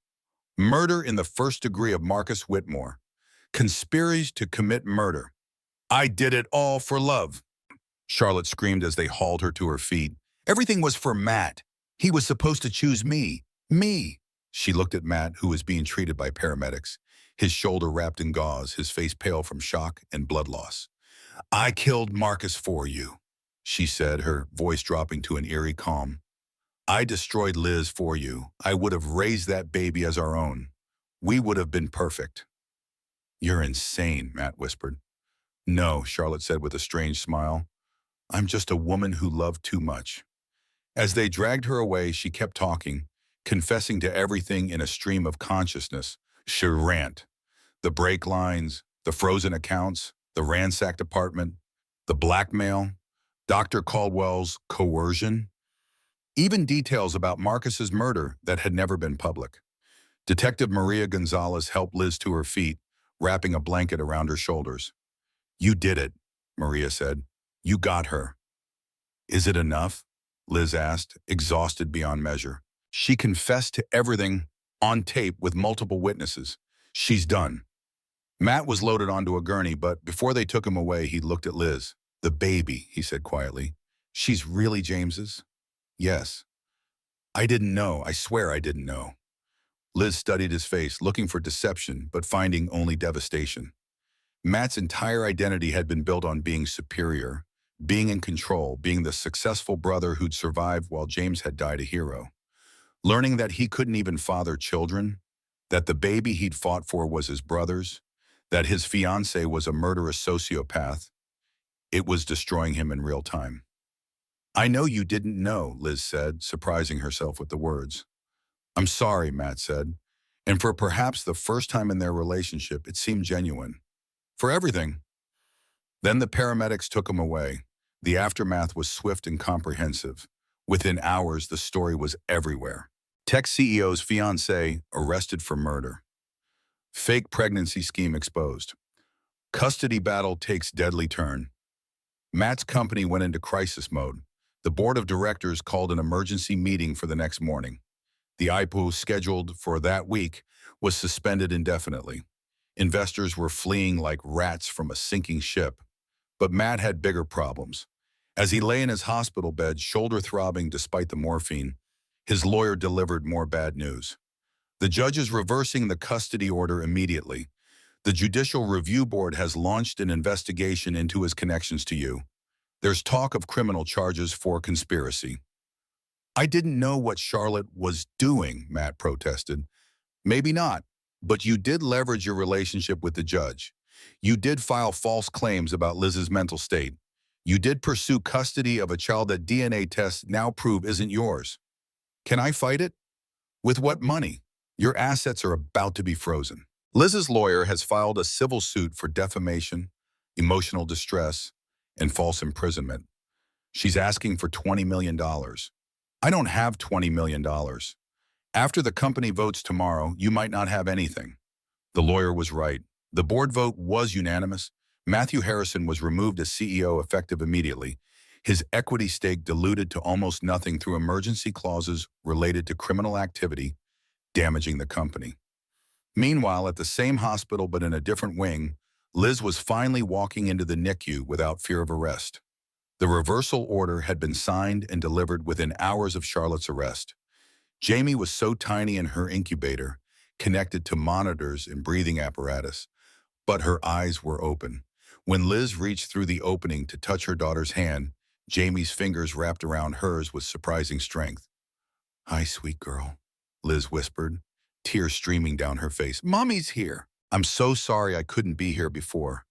murder in the first degree of Marcus Whitmore, conspiracy to commit murder." "I did it all for love," Charlotte screamed as they hauled her to her feet. "Everything was for Matt. He was supposed to choose me. Me." She looked at Matt, who was being treated by paramedics, his shoulder wrapped in gauze, his face pale from shock and blood loss. "I killed Marcus for you," she said, her voice dropping to an eerie calm. "I destroyed Liz for you. I would have raised that baby as our own. We would have been perfect." "You're insane," Matt whispered. "No," Charlotte said with a strange smile. "I'm just a woman who loved too much." As they dragged her away, she kept talking, confessing to everything in a stream of consciousness. She rant. The break lines, the frozen accounts, the ransacked apartment, the blackmail, Dr. Caldwell's coercion, even details about Marcus's murder that had never been public. Detective Maria Gonzalez helped Liz to her feet, wrapping a blanket around her shoulders. "You did it," Maria said. "You got her." "Is it enough?" Liz asked, exhausted beyond measure. She confessed to everything on tape with multiple witnesses. "She's done." Matt was loaded onto a gurney, but before they took him away, he looked at Liz. "The baby," he said quietly. "She's really James's?" "Yes." "I didn't know. I swear I didn't know." Liz studied his face, looking for deception, but finding only devastation. Matt's entire identity had been built on being superior, being in control, being the successful brother who'd survived while James had died a hero. Learning that he couldn't even father children, that the baby he'd fought for was his brother's, that his fiancée was a murderous sociopath, it was destroying him in real time. "I know you didn't know," Liz said, surprising herself with the words. "I'm sorry," Matt said, and for perhaps the first time in their relationship, it seemed genuine. "For everything." Then the paramedics took him away. The aftermath was swift and comprehensive. Within hours, the story was everywhere. Tech CEO's fiancé arrested for murder. Fake pregnancy scheme exposed. Custody battle takes deadly turn. Matt's company went into crisis mode. The board of directors called an emergency meeting for the next morning. The IPO scheduled for that week was suspended indefinitely. Investors were fleeing like rats from a sinking ship. But Matt had bigger problems. As he lay in his hospital bed, shoulder throbbing despite the morphine, his lawyer delivered more bad news. The judge is reversing the custody order immediately. The Judicial Review Board has launched an investigation into his connections to you. There's talk of criminal charges for conspiracy. "I didn't know what Charlotte was doing," Matt protested. "Maybe not, but you did leverage your relationship with the judge. You did file false claims about Liz's mental state. You did pursue custody of a child that DNA tests now prove isn't yours. Can I fight it? With what money? Your assets are about to be frozen." Liz's lawyer has filed a civil suit for defamation, emotional distress, and false imprisonment. She's asking for $20 million. "I don't have $20 million. After the company votes tomorrow, you might not have anything." The lawyer was right. The board vote was unanimous. Matthew Harrison was removed as CEO effective immediately. His equity stake diluted to almost nothing through emergency clauses related to criminal activity, damaging the company. Meanwhile, at the same hospital but in a different wing, Liz was finally walking into the NICU without fear of arrest. The reversal order had been signed and delivered within hours of Charlotte's arrest. Jamie was so tiny in her incubator, connected to monitors and breathing apparatus, but her eyes were open. When Liz reached through the opening to touch her daughter's hand, Jamie's fingers wrapped around hers with surprising strength. "Hi, sweet girl," Liz whispered, tears streaming down her face. "Mommy's here. I'm so sorry I couldn't be here before,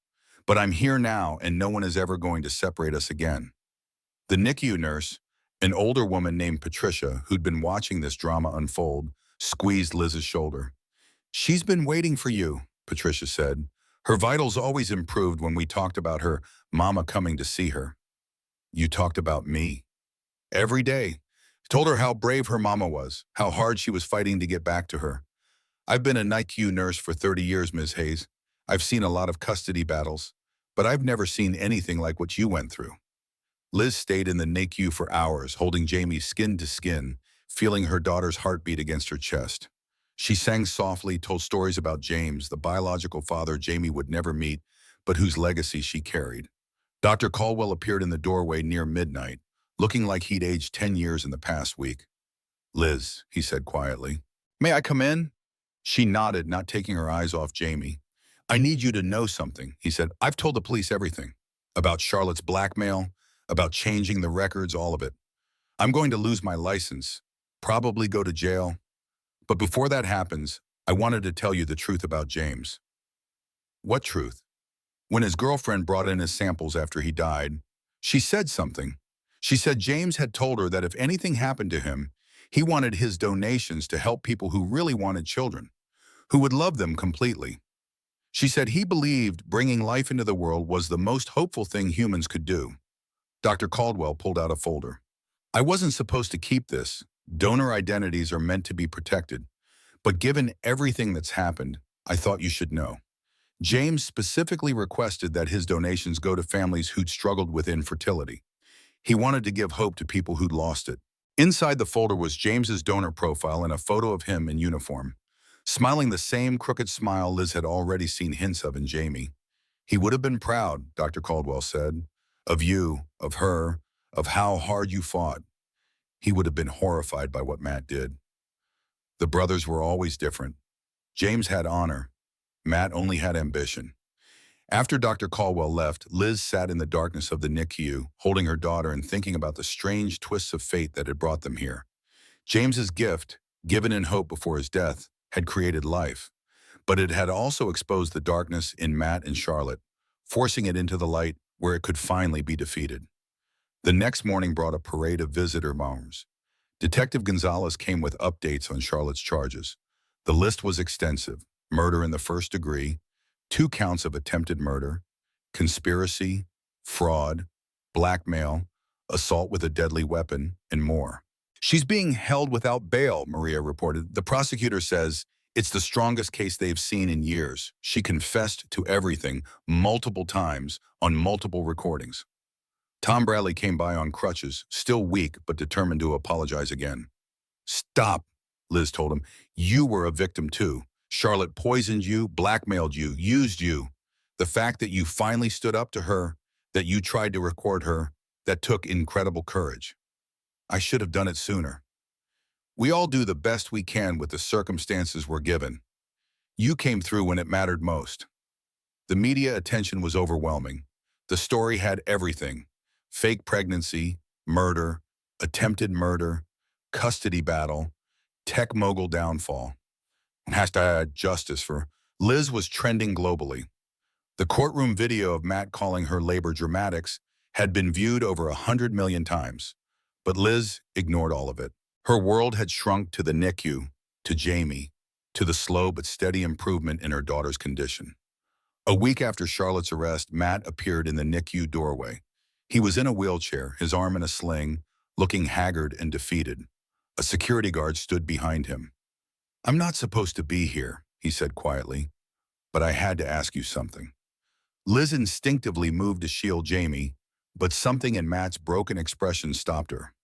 but I'm here now and no one is ever going to separate us again." The NICU nurse, an older woman named Patricia, who'd been watching this drama unfold, squeezed Liz's shoulder. "She's been waiting for you," Patricia said. "Her vitals always improved when we talked about her mama coming to see her." "You talked about me?" "Every day. Told her how brave her mama was, how hard she was fighting to get back to her. I've been a NICU nurse for 30 years, Ms. Hayes. I've seen a lot of custody battles, but I've never seen anything like what you went through." Liz stayed in the NICU for hours, holding Jamie skin to skin, feeling her daughter's heartbeat against her chest. She sang softly, told stories about James, the biological father Jamie would never meet, but whose legacy she carried. Dr. Caldwell appeared in the doorway near midnight, looking like he'd aged 10 years in the past week. "Liz," he said quietly. "May I come in?" She nodded, not taking her eyes off Jamie. "I need you to know something," he said. "I've told the police everything. About Charlotte's blackmail, about changing the records, all of it. I'm going to lose my license, probably go to jail. But before that happens, I wanted to tell you the truth about James." "What truth?" "When his girlfriend brought in his samples after he died, she said something. She said James had told her that if anything happened to him, he wanted his donations to help people who really wanted children, who would love them completely. She said he believed bringing life into the world was the most hopeful thing humans could do." Dr. Caldwell pulled out a folder. "I wasn't supposed to keep this. Donor identities are meant to be protected. But given everything that's happened, I thought you should know. James specifically requested that his donations go to families who'd struggled with infertility. He wanted to give hope to people who'd lost it." Inside the folder was James's donor profile and a photo of him in uniform, smiling the same crooked smile Liz had already seen hints of in Jamie. "He would have been proud," Dr. Caldwell said, "of you, of her, of how hard you fought. He would have been horrified by what Matt did." The brothers were always different. James had honor. Matt only had ambition. After Dr. Caldwell left, Liz sat in the darkness of the NICU, holding her daughter and thinking about the strange twists of fate that had brought them here. James's gift, given in hope before his death, had created life, but it had also exposed the darkness in Matt and Charlotte, forcing it into the light where it could finally be defeated. The next morning brought a parade of visitor moms. Detective Gonzalez came with updates on Charlotte's charges. The list was extensive: murder in the first degree, 2 counts of attempted murder, conspiracy, fraud, blackmail, assault with a deadly weapon, and more. She's being held without bail, Maria reported. The prosecutor says it's the strongest case they've seen in years. She confessed to everything multiple times on multiple recordings. Tom Bradley came by on crutches, still weak but determined to apologize again. Stop, Liz told him. You were a victim too. Charlotte poisoned you, blackmailed you, used you. The fact that you finally stood up to her, that you tried to record her, that took incredible courage. I should have done it sooner. We all do the best we can with the circumstances we're given. You came through when it mattered most. The media attention was overwhelming. The story had everything: fake pregnancy, murder, attempted murder, custody battle, tech mogul downfall. Hashtag justice for Liz was trending globally. The courtroom video of Matt calling her labor dramatics had been viewed over 100 million times. But Liz ignored all of it. Her world had shrunk to the NICU, to Jamie, to the slow but steady improvement in her daughter's condition. A week after Charlotte's arrest, Matt appeared in the NICU doorway. He was in a wheelchair, his arm in a sling, looking haggard and defeated. A security guard stood behind him. "I'm not supposed to be here," he said quietly, "but I had to ask you something." Liz instinctively moved to shield Jamie, but something in Matt's broken expression stopped her.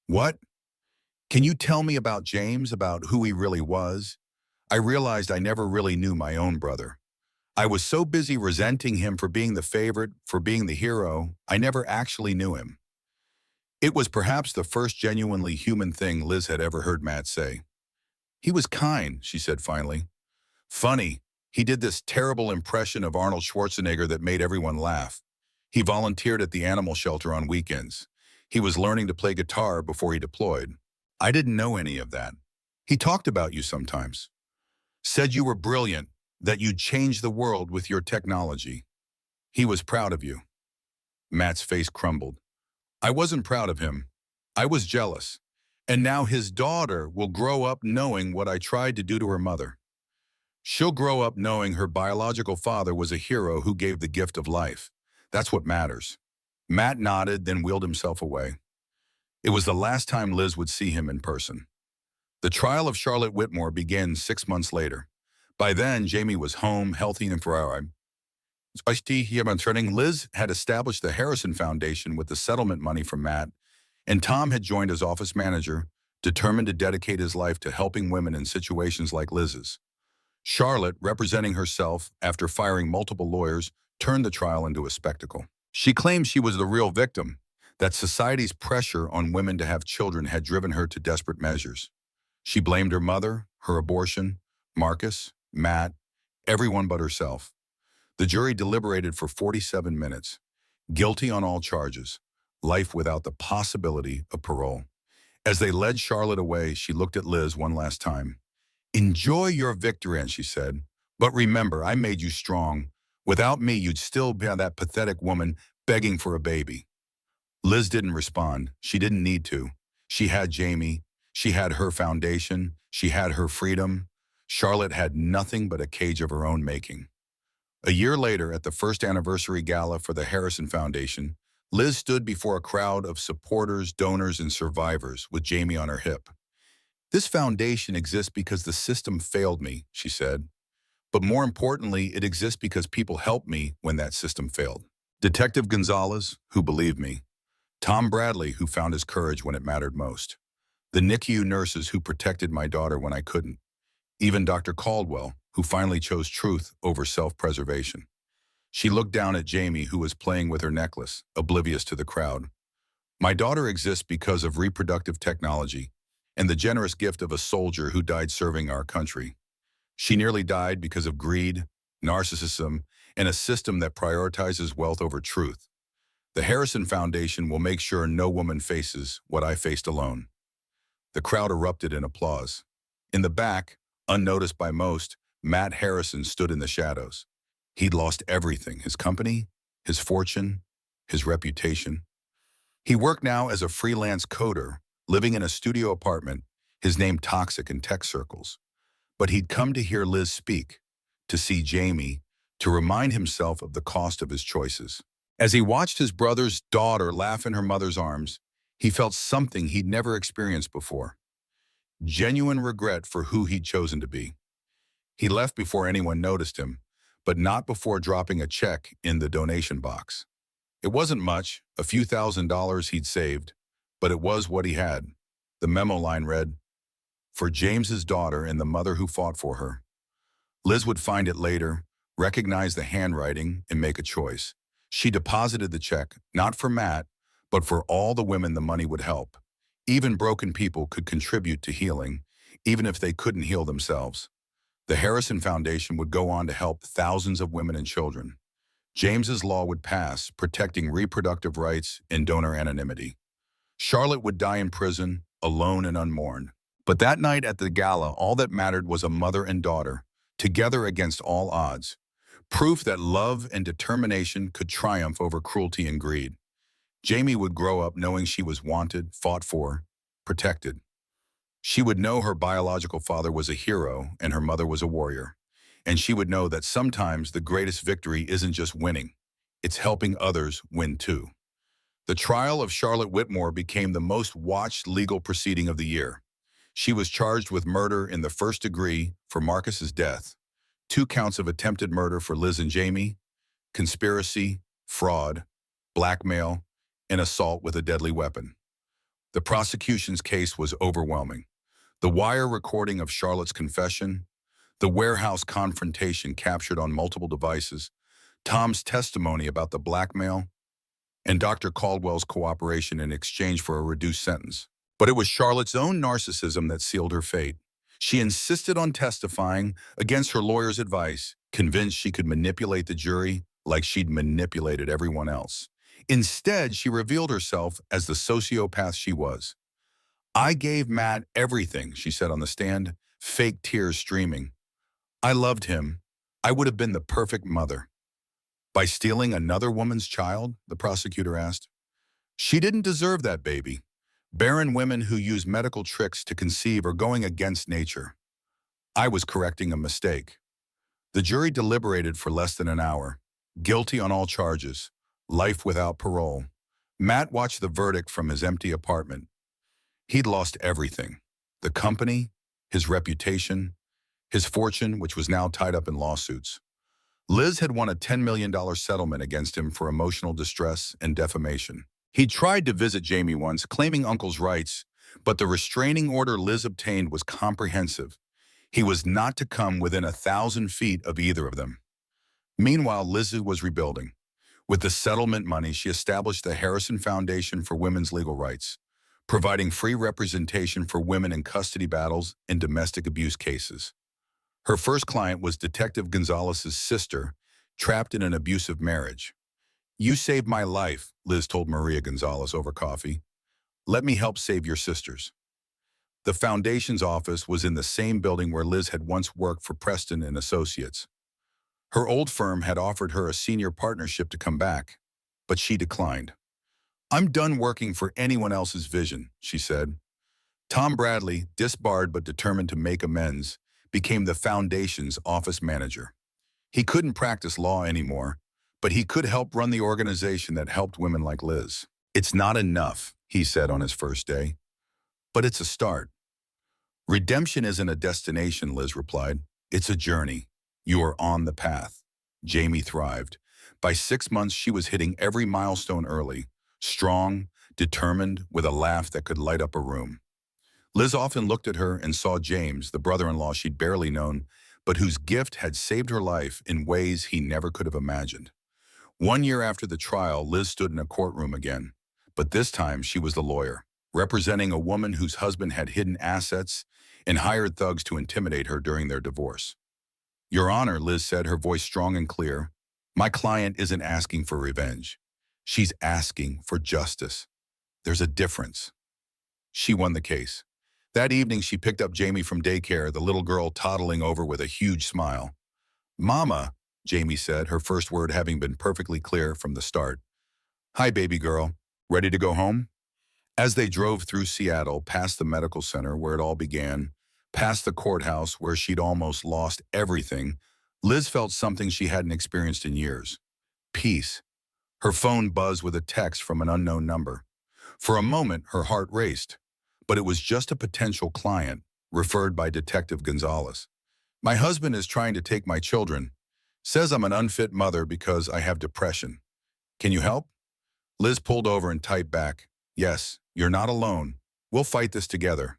"What? Can you tell me about James, about who he really was? I realized I never really knew my own brother. I was so busy resenting him for being the favorite, for being the hero, I never actually knew him." It was perhaps the first genuinely human thing Liz had ever heard Matt say. "He was kind," she said finally. "Funny, he did this terrible impression of Arnold Schwarzenegger that made everyone laugh. He volunteered at the animal shelter on weekends. He was learning to play guitar before he deployed. I didn't know any of that. He talked about you sometimes. Said you were brilliant, that you'd change the world with your technology. He was proud of you." Matt's face crumbled. "I wasn't proud of him. I was jealous. And now his daughter will grow up knowing what I tried to do to her mother. She'll grow up knowing her biological father was a hero who gave the gift of life. That's what matters." Matt nodded, then wheeled himself away. It was the last time Liz would see him in person. The trial of Charlotte Whitmore began 6 months later. By then, Jamie was home, healthy and free. Liz had established the Harrison Foundation with the settlement money from Matt, and Tom had joined as office manager, determined to dedicate his life to helping women in situations like Liz's. Charlotte, representing herself after firing multiple lawyers, turned the trial into a spectacle. She claimed she was the real victim, that society's pressure on women to have children had driven her to desperate measures. She blamed her mother, her abortion, Marcus, Matt, everyone but herself. The jury deliberated for 47 minutes. Guilty on all charges. Life without the possibility of parole. As they led Charlotte away, she looked at Liz one last time. "Enjoy your victory," and she said. "But remember, I made you strong. Without me, you'd still be that pathetic woman begging for a baby." Liz didn't respond. She didn't need to. She had Jamie. She had her foundation. She had her freedom. Charlotte had nothing but a cage of her own making. A year later, at the first anniversary gala for the Harrison Foundation, Liz stood before a crowd of supporters, donors, and survivors with Jamie on her hip. "This foundation exists because the system failed me," she said. "But more importantly, it exists because people helped me when that system failed." Detective Gonzalez, who believed me. Tom Bradley, who found his courage when it mattered most. The NICU nurses who protected my daughter when I couldn't. Even Dr. Caldwell, who finally chose truth over self-preservation. She looked down at Jamie, who was playing with her necklace, oblivious to the crowd. "My daughter exists because of reproductive technology and the generous gift of a soldier who died serving our country. She nearly died because of greed, narcissism, and a system that prioritizes wealth over truth. The Harrison Foundation will make sure no woman faces what I faced alone." The crowd erupted in applause. In the back, unnoticed by most, Matt Harrison stood in the shadows. He'd lost everything: his company, his fortune, his reputation. He worked now as a freelance coder, living in a studio apartment, his name toxic in tech circles. But he'd come to hear Liz speak, to see Jamie, to remind himself of the cost of his choices. As he watched his brother's daughter laugh in her mother's arms, he felt something he'd never experienced before: genuine regret for who he'd chosen to be. He left before anyone noticed him, but not before dropping a check in the donation box. It wasn't much, a few $1,000s he'd saved, but it was what he had. The memo line read, "For James's daughter and the mother who fought for her." Liz would find it later, recognize the handwriting, and make a choice. She deposited the check, not for Matt, but for all the women the money would help. Even broken people could contribute to healing, even if they couldn't heal themselves. The Harrison Foundation would go on to help thousands of women and children. James's law would pass, protecting reproductive rights and donor anonymity. Charlotte would die in prison, alone and unmourned. But that night at the gala, all that mattered was a mother and daughter, together against all odds. Proof that love and determination could triumph over cruelty and greed. Jamie would grow up knowing she was wanted, fought for, protected. She would know her biological father was a hero and her mother was a warrior. And she would know that sometimes the greatest victory isn't just winning, it's helping others win too. The trial of Charlotte Whitmore became the most watched legal proceeding of the year. She was charged with murder in the first degree for Marcus's death, 2 counts of attempted murder for Liz and Jamie, conspiracy, fraud, blackmail, and assault with a deadly weapon. The prosecution's case was overwhelming. The wire recording of Charlotte's confession, the warehouse confrontation captured on multiple devices, Tom's testimony about the blackmail, and Dr. Caldwell's cooperation in exchange for a reduced sentence. But it was Charlotte's own narcissism that sealed her fate. She insisted on testifying against her lawyer's advice, convinced she could manipulate the jury like she'd manipulated everyone else. Instead, she revealed herself as the sociopath she was. "I gave Matt everything," she said on the stand, fake tears streaming. "I loved him. I would have been the perfect mother." "By stealing another woman's child?" the prosecutor asked. "She didn't deserve that baby. Barren women who use medical tricks to conceive are going against nature. I was correcting a mistake." The jury deliberated for less than an hour. Guilty on all charges. Life without parole. Matt watched the verdict from his empty apartment. He'd lost everything: the company, his reputation, his fortune, which was now tied up in lawsuits. Liz had won a $10 million settlement against him for emotional distress and defamation. He tried to visit Jamie once, claiming uncle's rights, but the restraining order Liz obtained was comprehensive. He was not to come within 1,000 feet of either of them. Meanwhile, Liz was rebuilding. With the settlement money, she established the Harrison Foundation for Women's Legal Rights, providing free representation for women in custody battles and domestic abuse cases. Her first client was Detective Gonzalez's sister, trapped in an abusive marriage. "You saved my life," Liz told Maria Gonzalez over coffee. "Let me help save your sister's." The foundation's office was in the same building where Liz had once worked for Preston and Associates. Her old firm had offered her a senior partnership to come back, but she declined. "I'm done working for anyone else's vision," she said. Tom Bradley, disbarred but determined to make amends, became the foundation's office manager. He couldn't practice law anymore, but he could help run the organization that helped women like Liz. "It's not enough," he said on his first day, "but it's a start." "Redemption isn't a destination," Liz replied. "It's a journey. You are on the path." Jamie thrived. By 6 months, she was hitting every milestone early, strong, determined, with a laugh that could light up a room. Liz often looked at her and saw James, the brother-in-law she'd barely known, but whose gift had saved her life in ways he never could have imagined. 1 year after the trial, Liz stood in a courtroom again, but this time she was the lawyer, representing a woman whose husband had hidden assets and hired thugs to intimidate her during their divorce. "Your Honor," Liz said, her voice strong and clear, "my client isn't asking for revenge. She's asking for justice. There's a difference." She won the case. That evening, she picked up Jamie from daycare, the little girl toddling over with a huge smile. "Mama," Jamie said, her first word having been perfectly clear from the start. "Hi, baby girl. Ready to go home?" As they drove through Seattle, past the medical center where it all began, past the courthouse where she'd almost lost everything, Liz felt something she hadn't experienced in years. Peace. Her phone buzzed with a text from an unknown number. For a moment, her heart raced, but it was just a potential client, referred by Detective Gonzalez. "My husband is trying to take my children. Says I'm an unfit mother because I have depression. Can you help?" Liz pulled over and typed back, "Yes, you're not alone. We'll fight this together."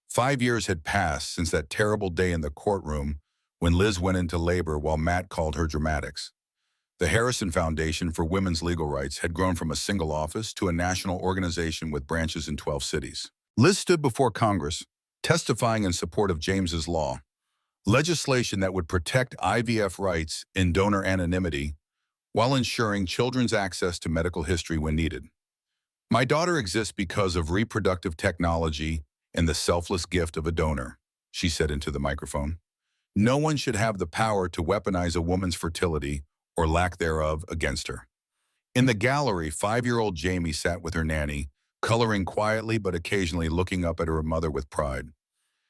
5 years had passed since that terrible day in the courtroom when Liz went into labor while Matt called her dramatics. The Harrison Foundation for Women's Legal Rights had grown from a single office to a national organization with branches in 12 cities. Liz stood before Congress, testifying in support of James's law, legislation that would protect IVF rights and donor anonymity while ensuring children's access to medical history when needed. "My daughter exists because of reproductive technology and the selfless gift of a donor," she said into the microphone. "No one should have the power to weaponize a woman's fertility or lack thereof against her." In the gallery, 5-year-old Jamie sat with her nanny, coloring quietly but occasionally looking up at her mother with pride.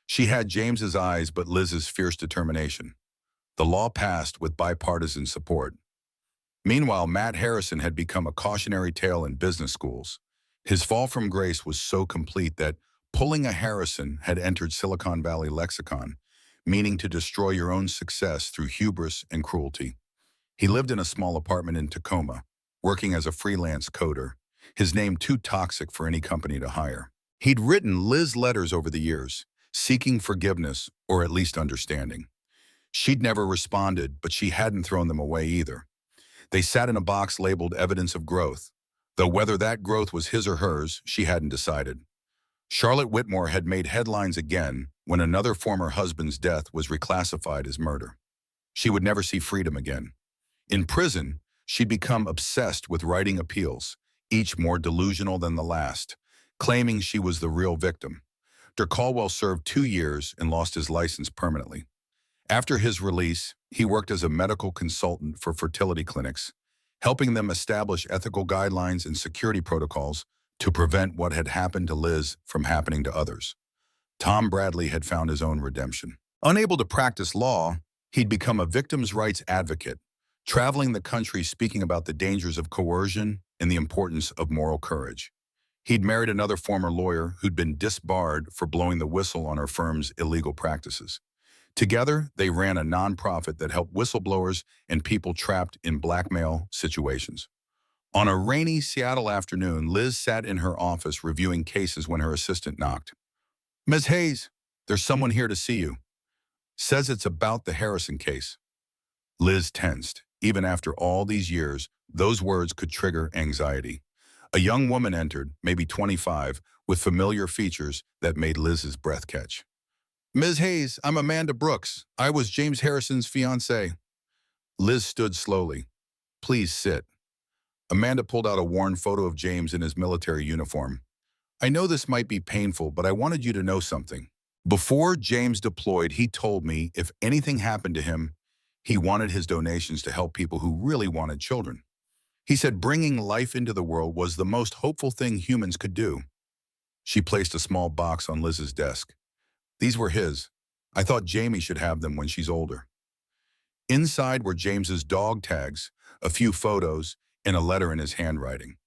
She had James's eyes but Liz's fierce determination. The law passed with bipartisan support. Meanwhile, Matt Harrison had become a cautionary tale in business schools. His fall from grace was so complete that pulling a Harrison had entered Silicon Valley lexicon, meaning to destroy your own success through hubris and cruelty. He lived in a small apartment in Tacoma, working as a freelance coder, his name too toxic for any company to hire. He'd written Liz letters over the years, seeking forgiveness or at least understanding. She'd never responded, but she hadn't thrown them away either. They sat in a box labeled evidence of growth, though whether that growth was his or hers, she hadn't decided. Charlotte Whitmore had made headlines again when another former husband's death was reclassified as murder. She would never see freedom again. In prison, she'd become obsessed with writing appeals, each more delusional than the last, claiming she was the real victim. Dr. Caldwell served 2 years and lost his license permanently. After his release, he worked as a medical consultant for fertility clinics, helping them establish ethical guidelines and security protocols to prevent what had happened to Liz from happening to others. Tom Bradley had found his own redemption. Unable to practice law, he'd become a victims' rights advocate, traveling the country speaking about the dangers of coercion and the importance of moral courage. He'd married another former lawyer who'd been disbarred for blowing the whistle on her firm's illegal practices. Together, they ran a nonprofit that helped whistleblowers and people trapped in blackmail situations. On a rainy Seattle afternoon, Liz sat in her office reviewing cases when her assistant knocked. "Ms. Hayes, there's someone here to see you. Says it's about the Harrison case." Liz tensed. Even after all these years, those words could trigger anxiety. A young woman entered, maybe 25, with familiar features that made Liz's breath catch. "Ms. Hayes, I'm Amanda Brooks. I was James Harrison's fiancée." Liz stood slowly. "Please sit." Amanda pulled out a worn photo of James in his military uniform. "I know this might be painful, but I wanted you to know something. Before James deployed, he told me if anything happened to him, he wanted his donations to help people who really wanted children. He said bringing life into the world was the most hopeful thing humans could do." She placed a small box on Liz's desk. "These were his. I thought Jamie should have them when she's older." Inside were James's dog tags, a few photos, and a letter in his handwriting.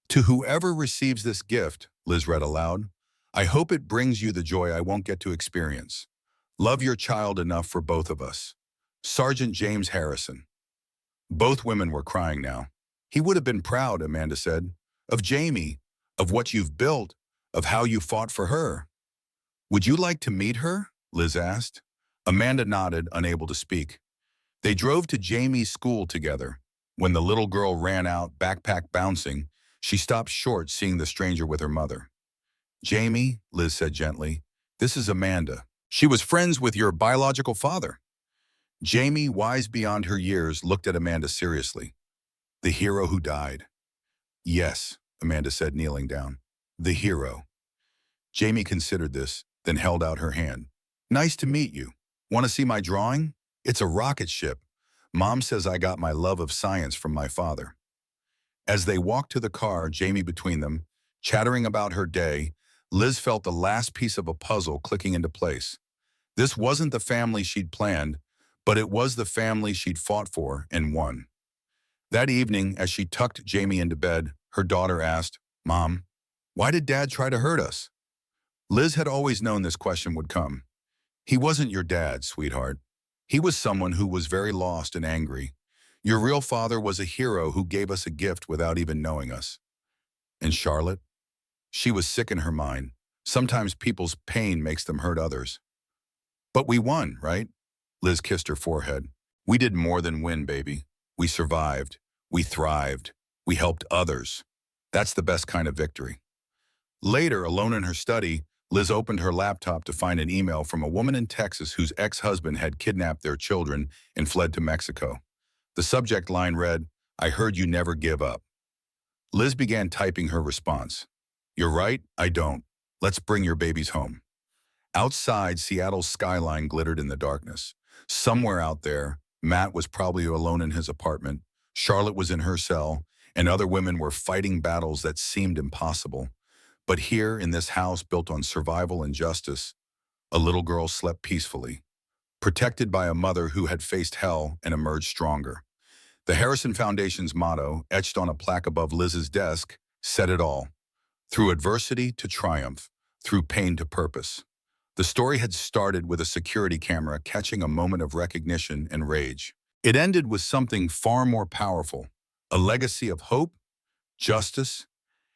"To whoever receives this gift," Liz read aloud, "I hope it brings you the joy I won't get to experience. Love your child enough for both of us. Sergeant James Harrison." Both women were crying now. "He would have been proud," Amanda said, "of Jamie, of what you've built, of how you fought for her." "Would you like to meet her?" Liz asked. Amanda nodded, unable to speak. They drove to Jamie's school together. When the little girl ran out, backpack bouncing, she stopped short, seeing the stranger with her mother. "Jamie," Liz said gently, "this is Amanda. She was friends with your biological father." Jamie, wise beyond her years, looked at Amanda seriously. "The hero who died." "Yes," Amanda said, kneeling down. "The hero." Jamie considered this, then held out her hand. Nice to meet you. Want to see my drawing? It's a rocket ship. Mom says I got my love of science from my father. As they walked to the car, Jamie between them, chattering about her day, Liz felt the last piece of a puzzle clicking into place. This wasn't the family she'd planned, but it was the family she'd fought for and won. That evening, as she tucked Jamie into bed, her daughter asked, Mom, why did Dad try to hurt us? Liz had always known this question would come. He wasn't your dad, sweetheart. He was someone who was very lost and angry. Your real father was a hero who gave us a gift without even knowing us. And Charlotte? She was sick in her mind. Sometimes people's pain makes them hurt others. But we won, right? Liz kissed her forehead. We did more than win, baby. We survived. We thrived. We helped others. That's the best kind of victory. Later, alone in her study, Liz opened her laptop to find an email from a woman in Texas whose ex-husband had kidnapped their children and fled to Mexico. The subject line read, I heard you never give up. Liz began typing her response. You're right, I don't. Let's bring your babies home. Outside, Seattle's skyline glittered in the darkness. Somewhere out there, Matt was probably alone in his apartment, Charlotte was in her cell, and other women were fighting battles that seemed impossible. But here, in this house built on survival and justice, a little girl slept peacefully, protected by a mother who had faced hell and emerged stronger. The Harrison Foundation's motto, etched on a plaque above Liz's desk, said it all. Through adversity to triumph, through pain to purpose. The story had started with a security camera catching a moment of recognition and rage. It ended with something far more powerful, a legacy of hope, justice,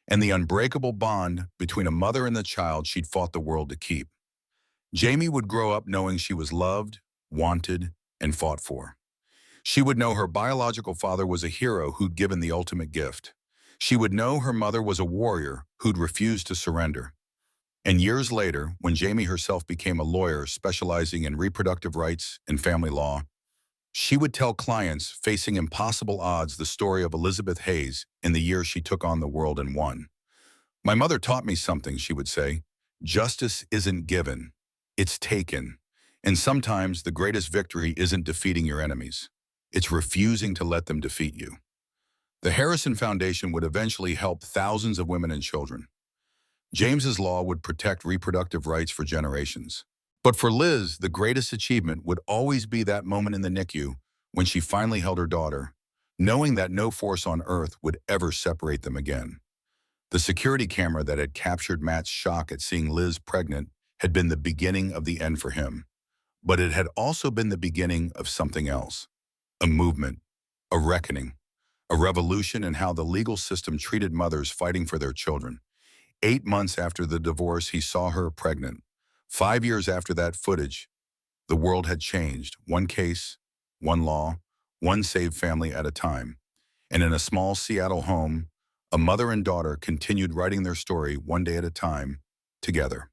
and the unbreakable bond between a mother and the child she'd fought the world to keep. Jamie would grow up knowing she was loved, wanted, and fought for. She would know her biological father was a hero who'd given the ultimate gift. She would know her mother was a warrior who'd refused to surrender. And years later, when Jamie herself became a lawyer specializing in reproductive rights and family law, she would tell clients facing impossible odds the story of Elizabeth Hayes in the year she took on the world and won. My mother taught me something, she would say. Justice isn't given, it's taken. And sometimes the greatest victory isn't defeating your enemies. It's refusing to let them defeat you. The Harrison Foundation would eventually help thousands of women and children. James's law would protect reproductive rights for generations. But for Liz, the greatest achievement would always be that moment in the NICU when she finally held her daughter, knowing that no force on earth would ever separate them again. The security camera that had captured Matt's shock at seeing Liz pregnant had been the beginning of the end for him. But it had also been the beginning of something else. A movement, a reckoning, a revolution in how the legal system treated mothers fighting for their children. 8 months after the divorce, he saw her pregnant. 5 years after that footage, the world had changed. One case, one law, one saved family at a time. And in a small Seattle home, a mother and daughter continued writing their story one day at a time, together.